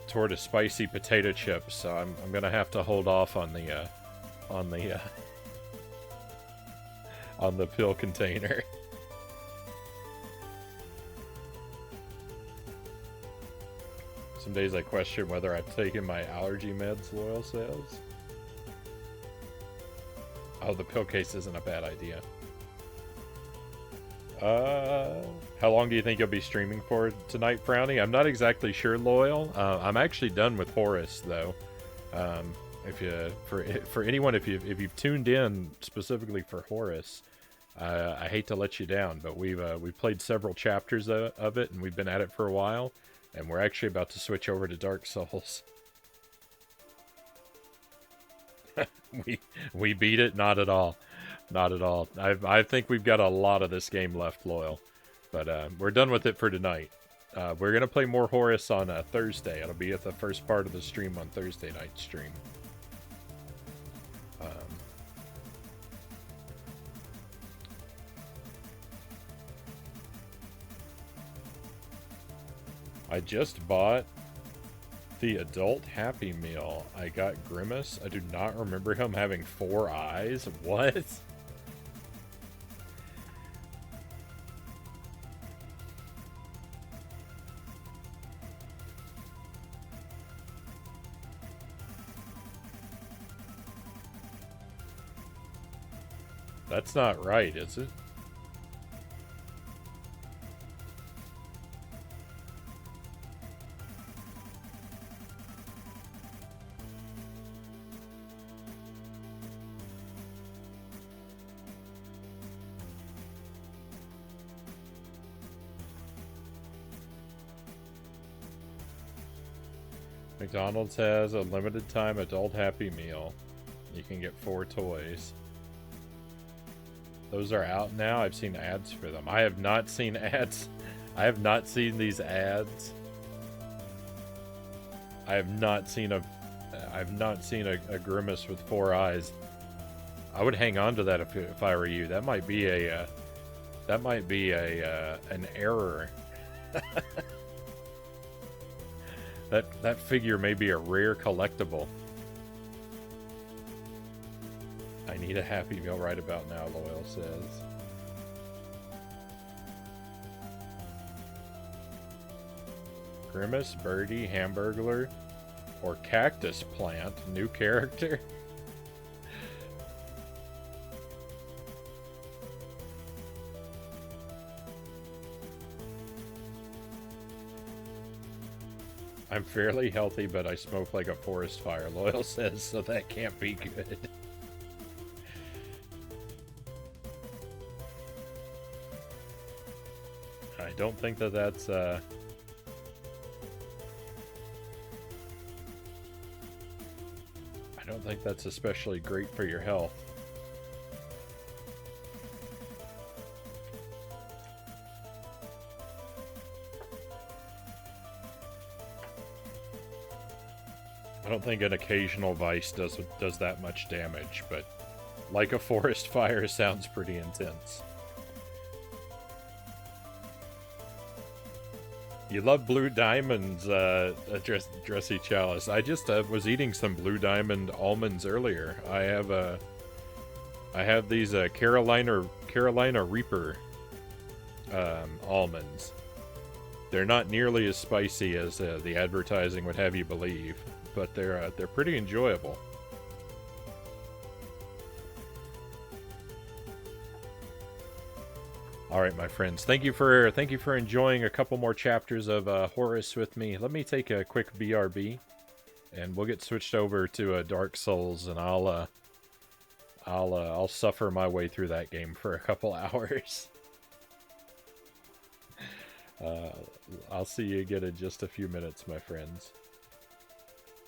toward a spicy potato chip, so I'm gonna have to hold off on the on the pill container. Some days I question whether I've taken my allergy meds, Loyal says. Oh, the pill case isn't a bad idea. How long do you think you'll be streaming for tonight, Frownie? I'm not exactly sure, Loyal. I'm actually done with Horace, though. For anyone, if you've tuned in specifically for Horace, I hate to let you down, but we've played several chapters of it, and we've been at it for a while, and we're actually about to switch over to Dark Souls. we beat it? Not at all. Not at all. I think we've got a lot of this game left, Loyal. But we're done with it for tonight. We're going to play more Horace on Thursday. It'll be at the first part of the stream on Thursday night stream. I just bought the adult Happy Meal. I got Grimace. I do not remember him having 4 eyes. What? That's not right, is it? McDonald's has a limited time adult Happy Meal. You can get 4 toys. Those are out now. I've seen ads for them. I have not seen ads. I have not seen these ads. I have not seen a Grimace with 4 eyes. I would hang on to that if I were you. That might be an error. That figure may be a rare collectible. I need a Happy Meal right about now, Loyal says. Grimace, Birdie, Hamburglar, or Cactus Plant, new character? I'm fairly healthy, but I smoke like a forest fire, Loyal says, so that can't be good. I don't think that's, I don't think that's especially great for your health. I don't think an occasional vice does that much damage, but like a forest fire sounds pretty intense. You love blue diamonds, Dressy Chalice. I just was eating some blue diamond almonds earlier. I have these Carolina Reaper almonds. They're not nearly as spicy as the advertising would have you believe, but they're pretty enjoyable. All right, my friends. Thank you for enjoying a couple more chapters of Horace with me. Let me take a quick BRB, and we'll get switched over to Dark Souls, and I'll suffer my way through that game for a couple hours. I'll see you again in just a few minutes, my friends.